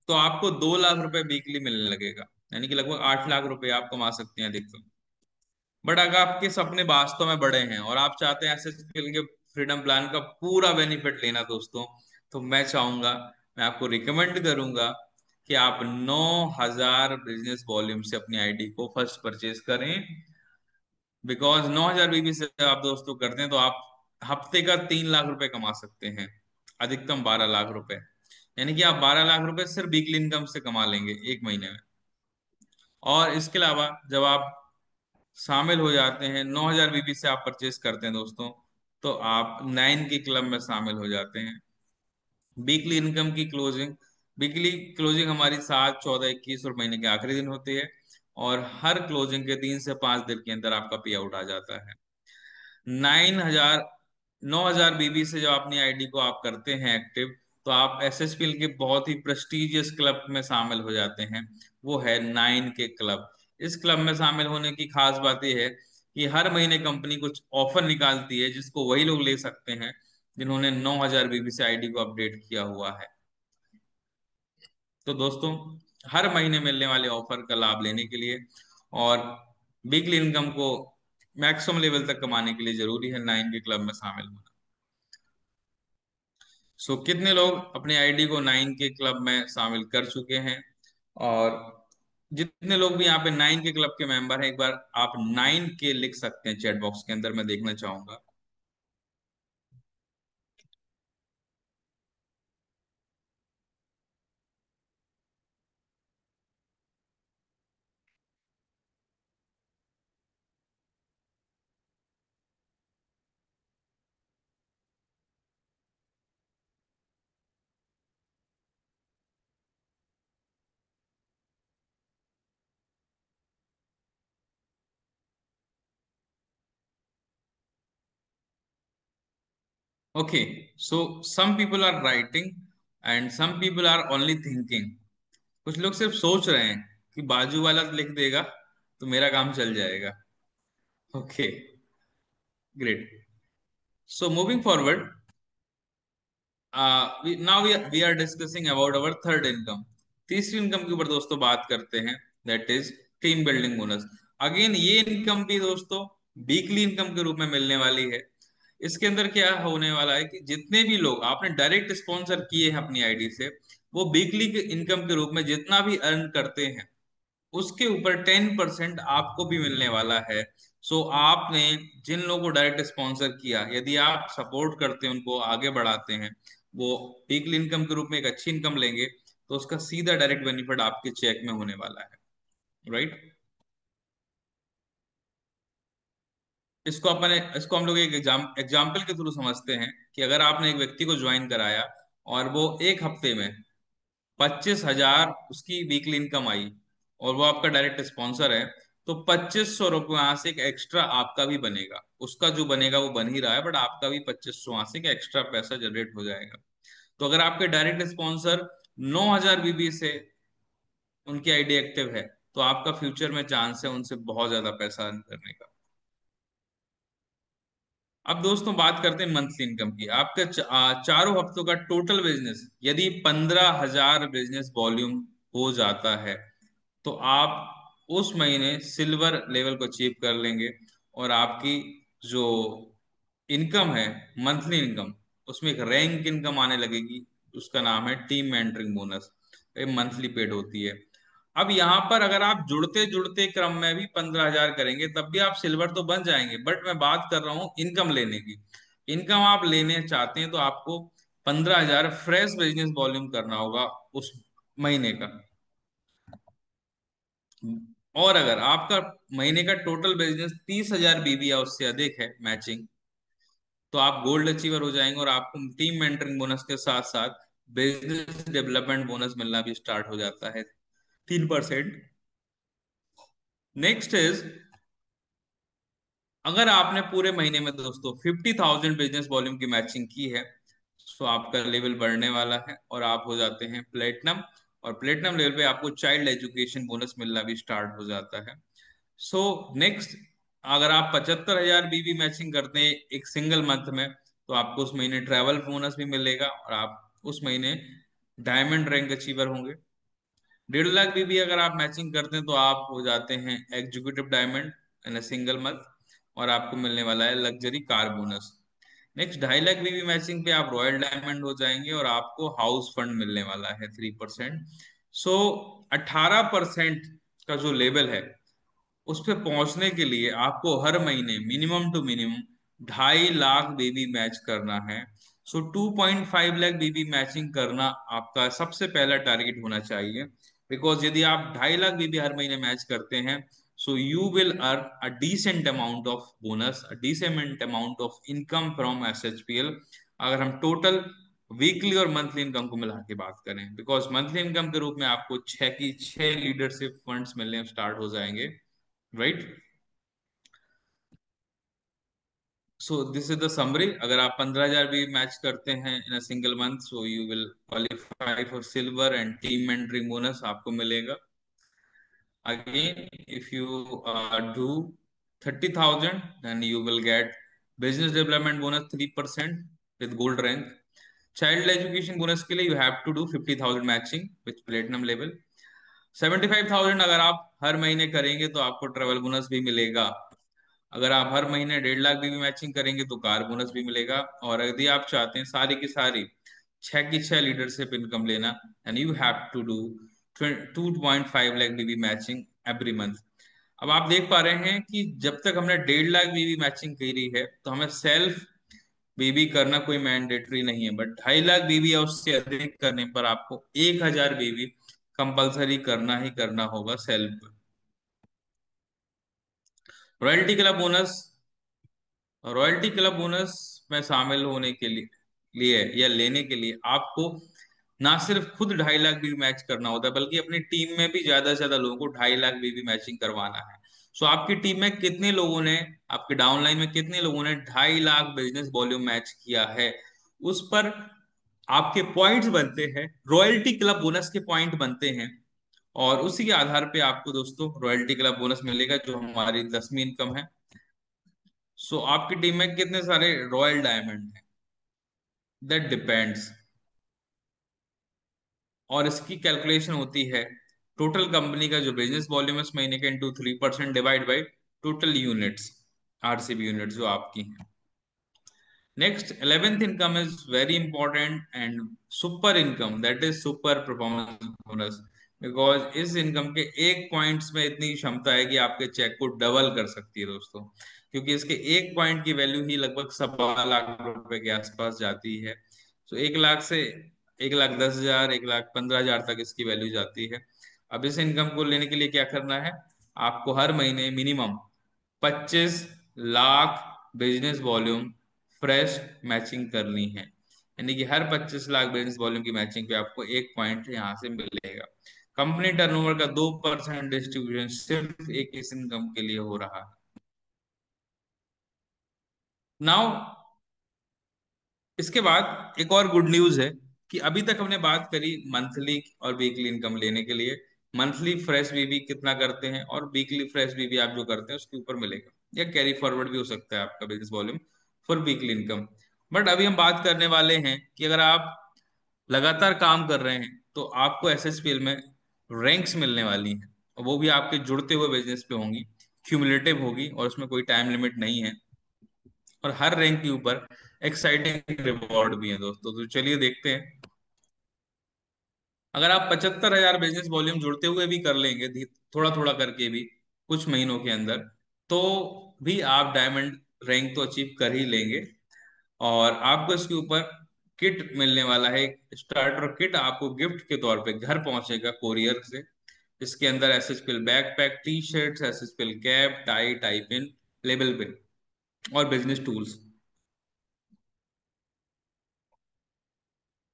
तो आपको 2 लाख वीकली मिलने लगेगा। यानी कि लगभग 8 लाख आप कमा सकते हैं अधिकतम। बट अगर आपके सपने वास्तव में बड़े हैं और आप चाहते हैं एसएसपीएल के फ्रीडम प्लान का पूरा बेनिफिट लेना दोस्तों, तो मैं चाहूंगा, मैं आपको रिकमेंड करूंगा कि आप 9,000 बिजनेस वॉल्यूम से अपनी आईडी को फर्स्ट परचेज करें। बिकॉज 9,000 बीबी से आप दोस्तों करते हैं तो आप हफ्ते का 3 लाख कमा सकते हैं, अधिकतम 12 लाख। यानी कि आप 12 लाख सिर्फ वीकली इनकम से कमा लेंगे एक महीने में। और इसके अलावा जब आप शामिल हो जाते हैं, 9,000 बीबी से आप परचेज करते हैं दोस्तों, तो आप 9 के क्लब में शामिल हो जाते हैं। वीकली इनकम की क्लोजिंग, वीकली क्लोजिंग हमारी 7, 14, 21 और महीने के आखिरी दिन होती है। और हर क्लोजिंग के 3 से 5 दिन के अंदर आपका पे आउट आ जाता है। 9,000 बीबी से जब अपनी आईडी को आप करते हैं एक्टिव, तो आप एसएसपीएल के बहुत ही प्रेस्टिजियस क्लब में शामिल हो जाते हैं, वो है 9 के क्लब। इस क्लब में शामिल होने की खास बात यह है कि हर महीने कंपनी कुछ ऑफर निकालती है जिसको वही लोग ले सकते हैं जिन्होंने 9,000 बीबी से आईडी को अपडेट किया हुआ है। तो दोस्तों, हर महीने मिलने वाले ऑफर का लाभ लेने के लिए और वीकली इनकम को मैक्सिमम लेवल तक कमाने के लिए जरूरी है 9 के क्लब में शामिल होना। सो कितने लोग अपनी आईडी को 9 के क्लब में शामिल कर चुके हैं, और जितने लोग भी यहाँ पे 9 के क्लब के मेंबर हैं, एक बार आप 9 के लिख सकते हैं चैट बॉक्स के अंदर, मैं देखना चाहूंगा। Okay, so some people are writing and some people are only thinking. कुछ लोग सिर्फ सोच रहे हैं कि बाजू वाला लिख देगा तो मेरा काम चल जाएगा। Okay, great. So moving forward, we are discussing about our third income. तीसरी इनकम के ऊपर दोस्तों बात करते हैं, that is team building bonus. Again ये इनकम भी दोस्तों वीकली इनकम के रूप में मिलने वाली है। इसके अंदर क्या होने वाला है कि जितने भी लोग आपने डायरेक्ट स्पॉन्सर किए हैं अपनी आईडी से, वो वीकली के इनकम के रूप में जितना भी अर्न करते हैं उसके ऊपर 10% आपको भी मिलने वाला है। सो आपने जिन लोगों को डायरेक्ट स्पॉन्सर किया, यदि आप सपोर्ट करते हैं, उनको आगे बढ़ाते हैं, वो वीकली इनकम के रूप में एक अच्छी इनकम लेंगे, तो उसका सीधा डायरेक्ट बेनिफिट आपके चेक में होने वाला है। राइट। इसको हम लोग एक एग्जाम्पल के थ्रू समझते हैं कि अगर आपने एक व्यक्ति को ज्वाइन कराया और वो एक हफ्ते में 25,000 उसकी वीकली इनकम आई, और वो आपका डायरेक्ट स्पॉन्सर है, तो 2500 रुपये वहां से एक एक्स्ट्रा आपका भी बनेगा। उसका जो बनेगा वो बन ही रहा है, बट आपका भी 2500 वहां से एक एक्स्ट्रा पैसा जनरेट हो जाएगा। तो अगर आपके डायरेक्ट स्पॉन्सर 9,000 बीबी से उनकी आईडी एक्टिव है, तो आपका फ्यूचर में चांस है उनसे बहुत ज्यादा पैसा अर्न करने का। अब दोस्तों बात करते हैं मंथली इनकम की। आपका चारों हफ्तों का टोटल बिजनेस यदि 15,000 बिजनेस वॉल्यूम हो जाता है, तो आप उस महीने सिल्वर लेवल को अचीव कर लेंगे, और आपकी जो इनकम है, मंथली इनकम, उसमें एक रैंक इनकम आने लगेगी। उसका नाम है टीम मेंटरिंग बोनस। ये मंथली पेड होती है। अब यहाँ पर अगर आप जुड़ते जुड़ते क्रम में भी 15,000 करेंगे, तब भी आप सिल्वर तो बन जाएंगे, बट मैं बात कर रहा हूँ इनकम लेने की। इनकम आप लेने चाहते हैं तो आपको 15,000 फ्रेश बिजनेस वॉल्यूम करना होगा उस महीने का। और अगर आपका महीने का टोटल बिजनेस 30,000 बीबी या उससे अधिक है मैचिंग, तो आप गोल्ड अचीवर हो जाएंगे, और आपको टीम मेंटरिंग बोनस के साथ साथ बिजनेस डेवलपमेंट बोनस मिलना भी स्टार्ट हो जाता है, 3%। नेक्स्ट इज, अगर आपने पूरे महीने में दोस्तों 50,000 बिजनेस वॉल्यूम की मैचिंग की है, तो आपका लेवल बढ़ने वाला है और आप हो जाते हैं प्लेटिनम। और प्लेटिनम लेवल पे आपको चाइल्ड एजुकेशन बोनस मिलना भी स्टार्ट हो जाता है। सो नेक्स्ट, अगर आप 75,000 बीबी मैचिंग करते हैं एक सिंगल मंथ में, तो आपको उस महीने ट्रैवल बोनस भी मिलेगा, और आप उस महीने डायमंड रैंक अचीवर होंगे। 1.5 लाख बीबी अगर आप मैचिंग करते हैं, तो आप हो जाते हैं executive diamond in a single month, और आपको मिलने वाला है luxury car bonus. Next, 2.5 lakh बीबी मैचिंग पे आप रॉयल डायमंड हो जाएंगे, और आपको हाउस फंड मिलने वाला है 3%। सो 18% का जो लेवल है, उस पे पहुंचने के लिए आपको हर महीने minimum two minimum 2.5 lakh BV match करना है। सो 2.5 लाख बीबी मैचिंग करना आपका सबसे पहला टारगेट होना चाहिए। बिकॉज यदि आप 2.5 लाख बीबी हर महीने मैच करते हैं, so you will earn a decent amount of bonus, a decent amount of income from SHPL, अगर हम टोटल वीकली और मंथली इनकम को मिला के बात करें। बिकॉज मंथली इनकम के रूप में आपको 6 लीडरशिप फंड्स मिलने स्टार्ट हो जाएंगे। Right. So this is the summary. अगर आप 15,000 भी मैच करते हैं in a single month, so you will qualify for silver and team mentoring bonus आपको मिलेगा। Again, if you do 30,000, then you will get business development bonus 3% with gold rank. Child education bonus के लिए you have to do 50,000 matching with platinum level. 75,000 अगर आप हर महीने करेंगे तो आपको ट्रेवल बोनस भी मिलेगा। अगर आप हर महीने 1.5 लाख भी मैचिंग करेंगे तो कार बोनस भी मिलेगा। और यदि आप चाहते हैं सारी की सारी 6 की 6 लीडरशिप इनकम लेना, and you have to do 2.5 lakh Bibi matching every month. अब आप देख पा रहे हैं कि जब तक हमने 1.5 लाख बीबी मैचिंग करी है, तो हमें सेल्फ बीबी करना कोई मैंडेटरी नहीं है, बट 2.5 लाख बीबी या उससे अधिक करने पर आपको 1,000 बीबी कंपलसरी करना ही करना होगा self. Royalty club bonus, royalty club bonus में शामिल होने के लिए या लेने के लिए आपको ना सिर्फ खुद 2.5 लाख भी मैच करना होता है, बल्कि अपनी टीम में भी ज्यादा से ज्यादा लोगों को 2.5 लाख भी मैचिंग करवाना है। सो आपकी टीम में कितने लोगों ने, आपके डाउनलाइन में कितने लोगों ने 2.5 लाख बिजनेस वॉल्यूम मैच किया है, उस पर आपके पॉइंट्स बनते हैं, रॉयल्टी क्लब बोनस के पॉइंट बनते हैं। और उसी के आधार पे आपको दोस्तों रॉयल्टी क्लब बोनस मिलेगा, जो हमारी 10वीं इनकम है। सो आपकी टीम में कितने सारे रॉयल डायमंड हैं, दैट डिपेंड्स। और इसकी कैलकुलेशन होती है टोटल कंपनी का जो बिजनेस वॉल्यूम है इस महीने के, into 3% divide by total units. RCB unit जो आपकी हैं। Next 11th income is very important and super income, that is super performance bonus. Because इस इनकम के एक पॉइंट्स में इतनी क्षमता है कि आपके चेक को डबल कर सकती है दोस्तों, क्योंकि इसके एक पॉइंट की वैल्यू ही लगभग 1.25 लाख रुपए के आसपास जाती है। तो 1 लाख से 1,10,000, 1,15,000 तक इसकी वैल्यू जाती है। अब इस इनकम को लेने के लिए क्या करना है, आपको हर महीने minimum 25 lakh business volume fresh matching करनी है। यानी कि हर 25 लाख बिजनेस वॉल्यूम की मैचिंग पे आपको एक पॉइंट यहाँ से मिलेगा। कंपनी टर्नओवर का 2% डिस्ट्रीब्यूशन सिर्फ एक इस इनकम के लिए हो रहा है। नाउ इसके बाद एक और गुड न्यूज है कि अभी तक हमने बात करी मंथली और वीकली इनकम लेने के लिए। मंथली फ्रेश बीबी कितना करते हैं और वीकली फ्रेश बीबी आप जो करते हैं उसके ऊपर मिलेगा, या कैरी फॉरवर्ड भी हो सकता है आपका business volume for weekly income. But अभी हम बात करने वाले हैं कि अगर आप लगातार काम कर रहे हैं तो आपको एसएसपीएल में रैंक्स मिलने वाली हैं, और वो भी आपके जुड़ते हुए बिजनेस पे होंगी, क्यूमुलेटिव होगी, और उसमें कोई टाइम लिमिट नहीं है। और हर रैंक के ऊपर एक्साइटिंग रिवॉर्ड भी है दोस्तों। तो चलिए देखते हैं। अगर आप 75,000 बिजनेस वॉल्यूम जुड़ते हुए भी कर लेंगे, थोड़ा थोड़ा करके भी कुछ महीनों के अंदर, तो भी आप डायमंड रैंक तो अचीव कर ही लेंगे। और आपको इसके ऊपर किट मिलने वाला है, स्टार्टर किट आपको गिफ्ट के तौर पे घर पहुंचेगा कोरियर से। इसके अंदर SSPL backpack, T shirts, SSPL cap, tie, tie pin, lapel pin और बिजनेस टूल्स।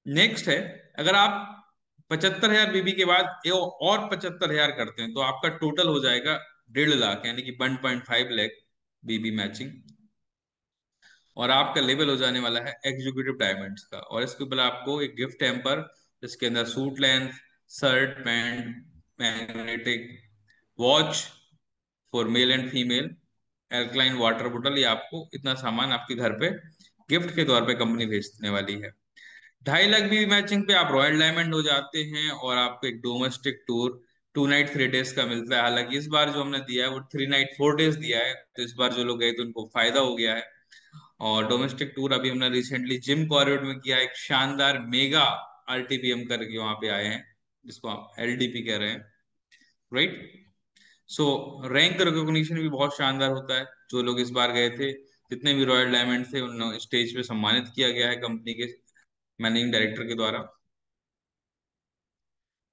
नेक्स्ट है, अगर आप 75,000 बीबी के बाद और 75,000 करते हैं तो आपका टोटल हो जाएगा 1.5 लाख, यानी कि 1.5 लाख बीबी मैचिंग। और आपका लेवल हो जाने वाला है एग्जीक्यूटिव डायमंड्स का। और इसके ऊपर आपको एक गिफ्ट हैम्पर, जिसके अंदर suit length, shirt, pant, magnetic watch for male and female, alkaline water बोतल, ये आपको इतना सामान आपके घर पे गिफ्ट के तौर पे कंपनी भेजने वाली है। 2.5 लाख भी मैचिंग पे आप रॉयल डायमंड हो जाते हैं, और आपको एक डोमेस्टिक टूर 2 नाइट 3 डेज का मिलता है। हालांकि इस बार जो हमने दिया है वो 3 नाइट 4 डेज दिया है, तो इस बार जो लोग गए थे उनको फायदा हो गया है। और डोमेस्टिक टूर अभी हमने रिसेंटली जिम कॉरिडोर में किया, एक शानदार मेगा आरटीपीएम करके वहां पे आए हैं, जिसको आप एलडीपी कह रहे हैं, राइट। सो रैंक रिकॉग्निशन भी बहुत शानदार होता है। जो लोग इस बार गए थे, जितने भी रॉयल डायमंड थे, उन स्टेज पे सम्मानित किया गया है कंपनी के मैनेजिंग डायरेक्टर के द्वारा।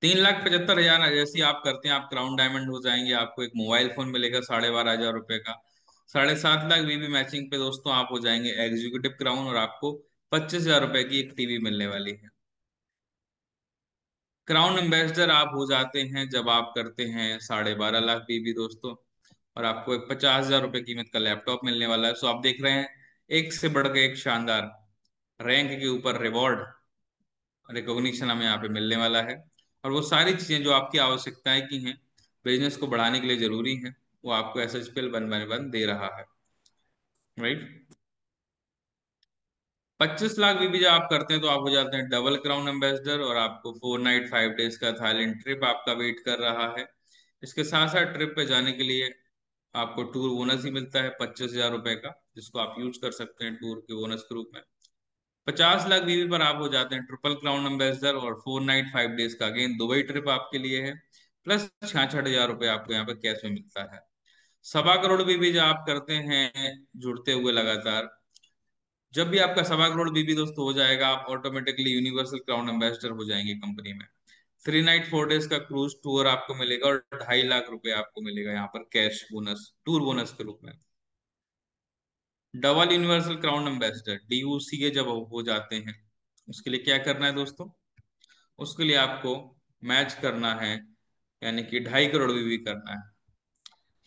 3,75,000 जैसी आप करते हैं, आप क्राउन डायमंड हो जाएंगे, आपको एक मोबाइल फोन मिलेगा 12,500 रुपए का। 7.5 लाख बीबी मैचिंग पे दोस्तों आप हो जाएंगे एग्जीक्यूटिव क्राउन, और आपको 25,000 रुपए की एक टीवी मिलने वाली है। क्राउन एम्बेसडर आप हो जाते हैं जब आप करते हैं 12.5 लाख बीबी दोस्तों, और आपको एक 50,000 रुपए कीमत का लैपटॉप मिलने वाला है। सो आप देख रहे हैं, एक से बढ़ के एक शानदार रैंक के ऊपर रिवॉर्ड रिकॉग्निशन हमें यहाँ पे मिलने वाला है। और वो सारी चीजें जो आपकी आवश्यकताएं की हैं, बिजनेस को बढ़ाने के लिए जरूरी है, वो आपको एसएचपीएल 1/1 दे रहा है, राइट। 25 लाख भी जब आप करते हैं तो आप हो जाते हैं डबल क्राउन एम्बेसडर, और आपको 4 नाइट 5 डेज का थाईलैंड ट्रिप आपका वेट कर रहा है। इसके साथ साथ ट्रिप पे जाने के लिए आपको टूर बोनस ही मिलता है 25,000 रुपए का, जिसको आप यूज कर सकते हैं टूर के बोनस के रूप में। 50 लाख बीवी पर आप हो जाते हैं ट्रिपल क्राउन एम्बेसडर, और 4 नाइट 5 डेज का अगेन दुबई ट्रिप आपके लिए है, प्लस 66,000 रुपये आपको यहाँ पे कैश में मिलता है। 1.25 करोड़ बीबी जो आप करते हैं जुड़ते हुए लगातार, जब भी आपका 1.25 करोड़ बीबी दोस्तों हो जाएगा, आप ऑटोमेटिकली यूनिवर्सल क्राउन एम्बेसडर हो जाएंगे कंपनी में। 3 नाइट 4 डेज का क्रूज टूर आपको मिलेगा, और 2.5 लाख रुपए आपको मिलेगा यहाँ पर कैश बोनस, टूर बोनस के रूप में। डबल यूनिवर्सल क्राउन एम्बेसडर डीयूसी के जब हो जाते हैं, उसके लिए क्या करना है दोस्तों, उसके लिए आपको मैच करना है, यानी कि 2.5 करोड़ भी करना है।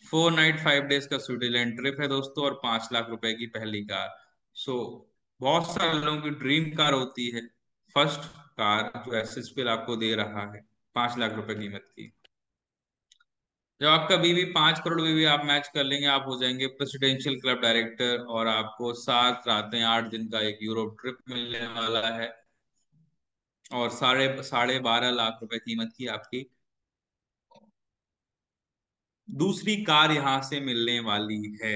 4 नाइट 5 डेज का स्विट्जरलैंड ट्रिप है दोस्तों, और 5 लाख रुपए की पहली कार। सो बहुत सारे लोगों की ड्रीम कार होती है, फर्स्ट कार जो एसएसपीएल आपको दे रहा है 5 लाख रुपए कीमत की। जब आपका बीवी 5 करोड़ बीवी आप मैच कर लेंगे, आप हो जाएंगे प्रेसिडेंशियल क्लब डायरेक्टर, और आपको 7 रातें 8 दिन का एक यूरोप ट्रिप मिलने वाला है। और साढ़े साढ़े 12 लाख रुपए कीमत की आपकी दूसरी कार यहाँ से मिलने वाली है।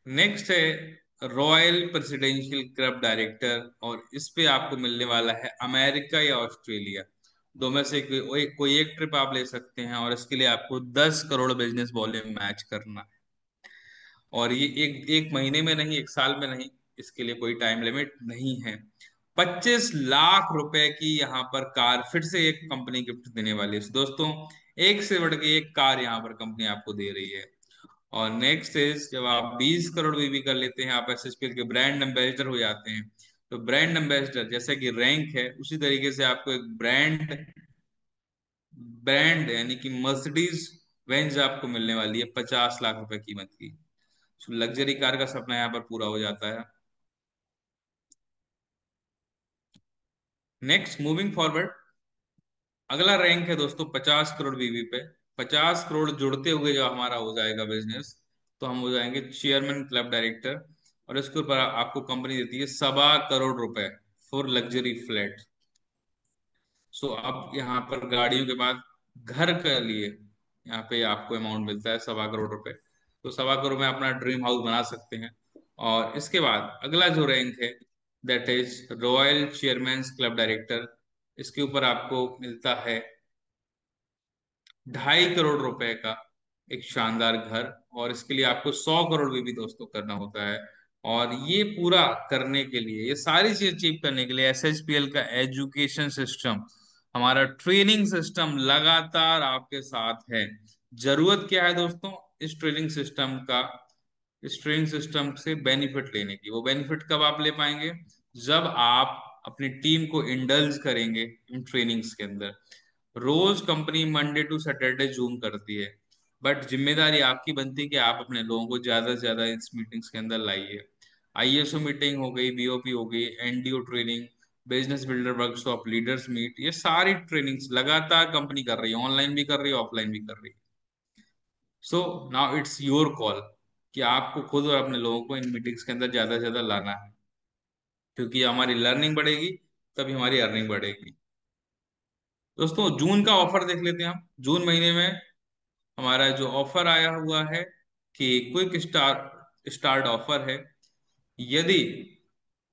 नेक्स्ट है रॉयल प्रेसिडेंशियल क्लब डायरेक्टर, और इस पे आपको मिलने वाला है अमेरिका या ऑस्ट्रेलिया, दो में से कोई एक ट्रिप आप ले सकते हैं, और इसके लिए आपको 10 करोड़ बिजनेस वॉल्यूम मैच करना है। और ये एक एक महीने में नहीं, एक साल में नहीं, इसके लिए कोई टाइम लिमिट नहीं है। 25 लाख रुपए की यहाँ पर कार फिर से एक कंपनी गिफ्ट देने वाली है दोस्तों। एक से बढ़ के एक कार यहाँ पर कंपनी आपको दे रही है। और नेक्स्ट इज, जब आप 20 करोड़ बीबी कर लेते हैं, आप एसएसपीएल के ब्रांड एम्बेसडर हो जाते हैं। तो ब्रांड एम्बेसडर जैसा कि रैंक है, उसी तरीके से आपको एक ब्रांड ब्रांड यानी कि मर्सिडीज बेंज आपको मिलने वाली है 50 लाख रुपए कीमत की। लग्जरी कार का सपना यहाँ पर पूरा हो जाता है। नेक्स्ट, मूविंग फॉरवर्ड, अगला रैंक है दोस्तों 50 करोड़ बीवी पे। 50 करोड़ जुड़ते हुए जो हमारा हो जाएगा बिजनेस, तो हम हो जाएंगे चेयरमैन क्लब डायरेक्टर। और इसके ऊपर आपको कंपनी देती है 1.25 करोड़ रुपए फॉर लग्जरी फ्लैट। सो अब यहाँ पर गाड़ियों के बाद घर के लिए यहाँ पे आपको अमाउंट मिलता है 1.25 करोड़ रुपए। तो 1.25 करोड़ में अपना ड्रीम हाउस बना सकते हैं। और इसके बाद अगला जो रैंक है, that is royal chairman club director. इसके ऊपर आपको मिलता है 2.5 करोड़ रुपए का एक शानदार घर। और इसके लिए आपको 100 करोड़ भी दोस्तों करना होता है। और ये पूरा करने के लिए, ये सारी चीज अचीव करने के लिए एसएचपीएल का एजुकेशन सिस्टम, हमारा ट्रेनिंग सिस्टम लगातार आपके साथ है। जरूरत क्या है दोस्तों, इस ट्रेनिंग सिस्टम का, इस ट्रेनिंग सिस्टम से बेनिफिट लेने की। वो बेनिफिट कब आप ले पाएंगे, जब आप अपनी टीम को इंडल्ज करेंगे इन ट्रेनिंग्स के अंदर। रोज company Monday to Saturday Zoom करती है, बट जिम्मेदारी आपकी बनती है कि आप अपने लोगों को ज्यादा से ज्यादा इस मीटिंग्स के अंदर लाइए। आईएसओ मीटिंग हो गई, बीओपी हो गई, NDO training, business builder workshop, leaders meet, ये सारी ट्रेनिंग्स लगातार कंपनी कर रही है, ऑनलाइन भी कर रही है, ऑफलाइन भी कर रही है। So now it's your call कि आपको खुद और अपने लोगों को इन मीटिंग्स के अंदर ज्यादा से ज्यादा लाना है, क्योंकि हमारी लर्निंग बढ़ेगी तभी हमारी अर्निंग बढ़ेगी। दोस्तों, जून का ऑफर देख लेते हैं हम। जून महीने में हमारा जो ऑफर आया हुआ है कि क्विक स्टार्ट ऑफर है। यदि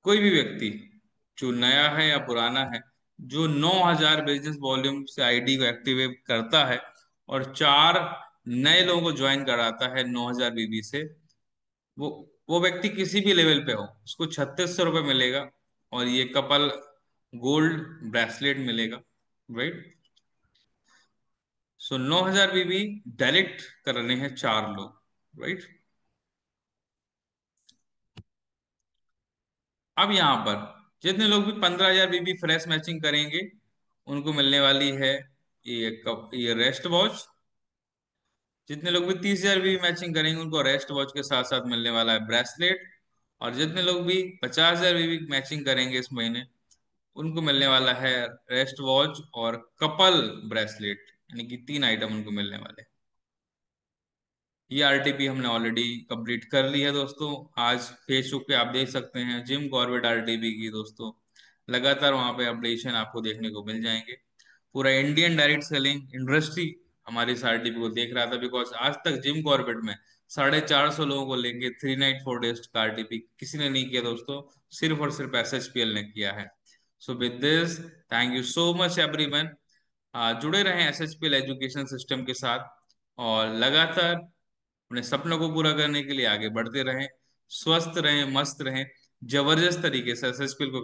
कोई भी व्यक्ति जो नया है या पुराना है, जो 9,000 बिजनेस वॉल्यूम से आईडी को एक्टिवेट करता है और 4 नए लोगों को ज्वाइन कराता है 9,000 बीबी से, वो वो व्यक्ति किसी भी लेवल पे हो, उसको 3600 रुपये मिलेगा। और ये कपल गोल्ड ब्रेसलेट मिलेगा, राइट। सो 9,000 बीबी डायरेक्ट करने हैं 4 लोग, राइट। अब यहाँ पर जितने लोग भी 15,000 बीबी फ्रेश मैचिंग करेंगे, उनको मिलने वाली है ये रेस्ट वॉच। जितने लोग भी 30,000 बीबी मैचिंग करेंगे, उनको रेस्ट वॉच के साथ साथ मिलने वाला है ब्रेसलेट। और जितने लोग भी 50,000 बीबी मैचिंग करेंगे इस महीने, उनको मिलने वाला है रेस्ट वॉच और कपल ब्रेसलेट, यानी कि 3 आइटम उनको मिलने वाले हैं। ये आरटीपी हमने ऑलरेडी कंप्लीट कर ली है दोस्तों। आज फेसबुक पे आप देख सकते हैं जिम कॉर्बेट आरटीपी की दोस्तों, लगातार वहां पे अपडेशन आपको देखने को मिल जाएंगे। पूरा इंडियन डायरेक्ट सेलिंग इंडस्ट्री हमारी इस आरटीपी को देख रहा था, बिकॉज आज तक जिम कॉर्बेट में 450 लोगों को लेके 3 नाइट 4 डेज का आरटीपी किसी ने नहीं किया दोस्तों, सिर्फ और सिर्फ एसएचपीएल ने किया है। So with this, thank you so much everyone. जुड़े रहें एसएचपीएल एजुकेशन सिस्टम के साथ, और लगातार अपने सपनों को पूरा करने के लिए आगे बढ़ते रहें। स्वस्थ रहें, मस्त रहें, जबरदस्त तरीके से एसएसपीएल को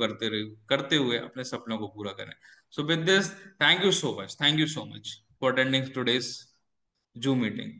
करते हुए अपने सपनों को पूरा करें। So with this, thank you so much, thank you so much for attending today's zoom meeting.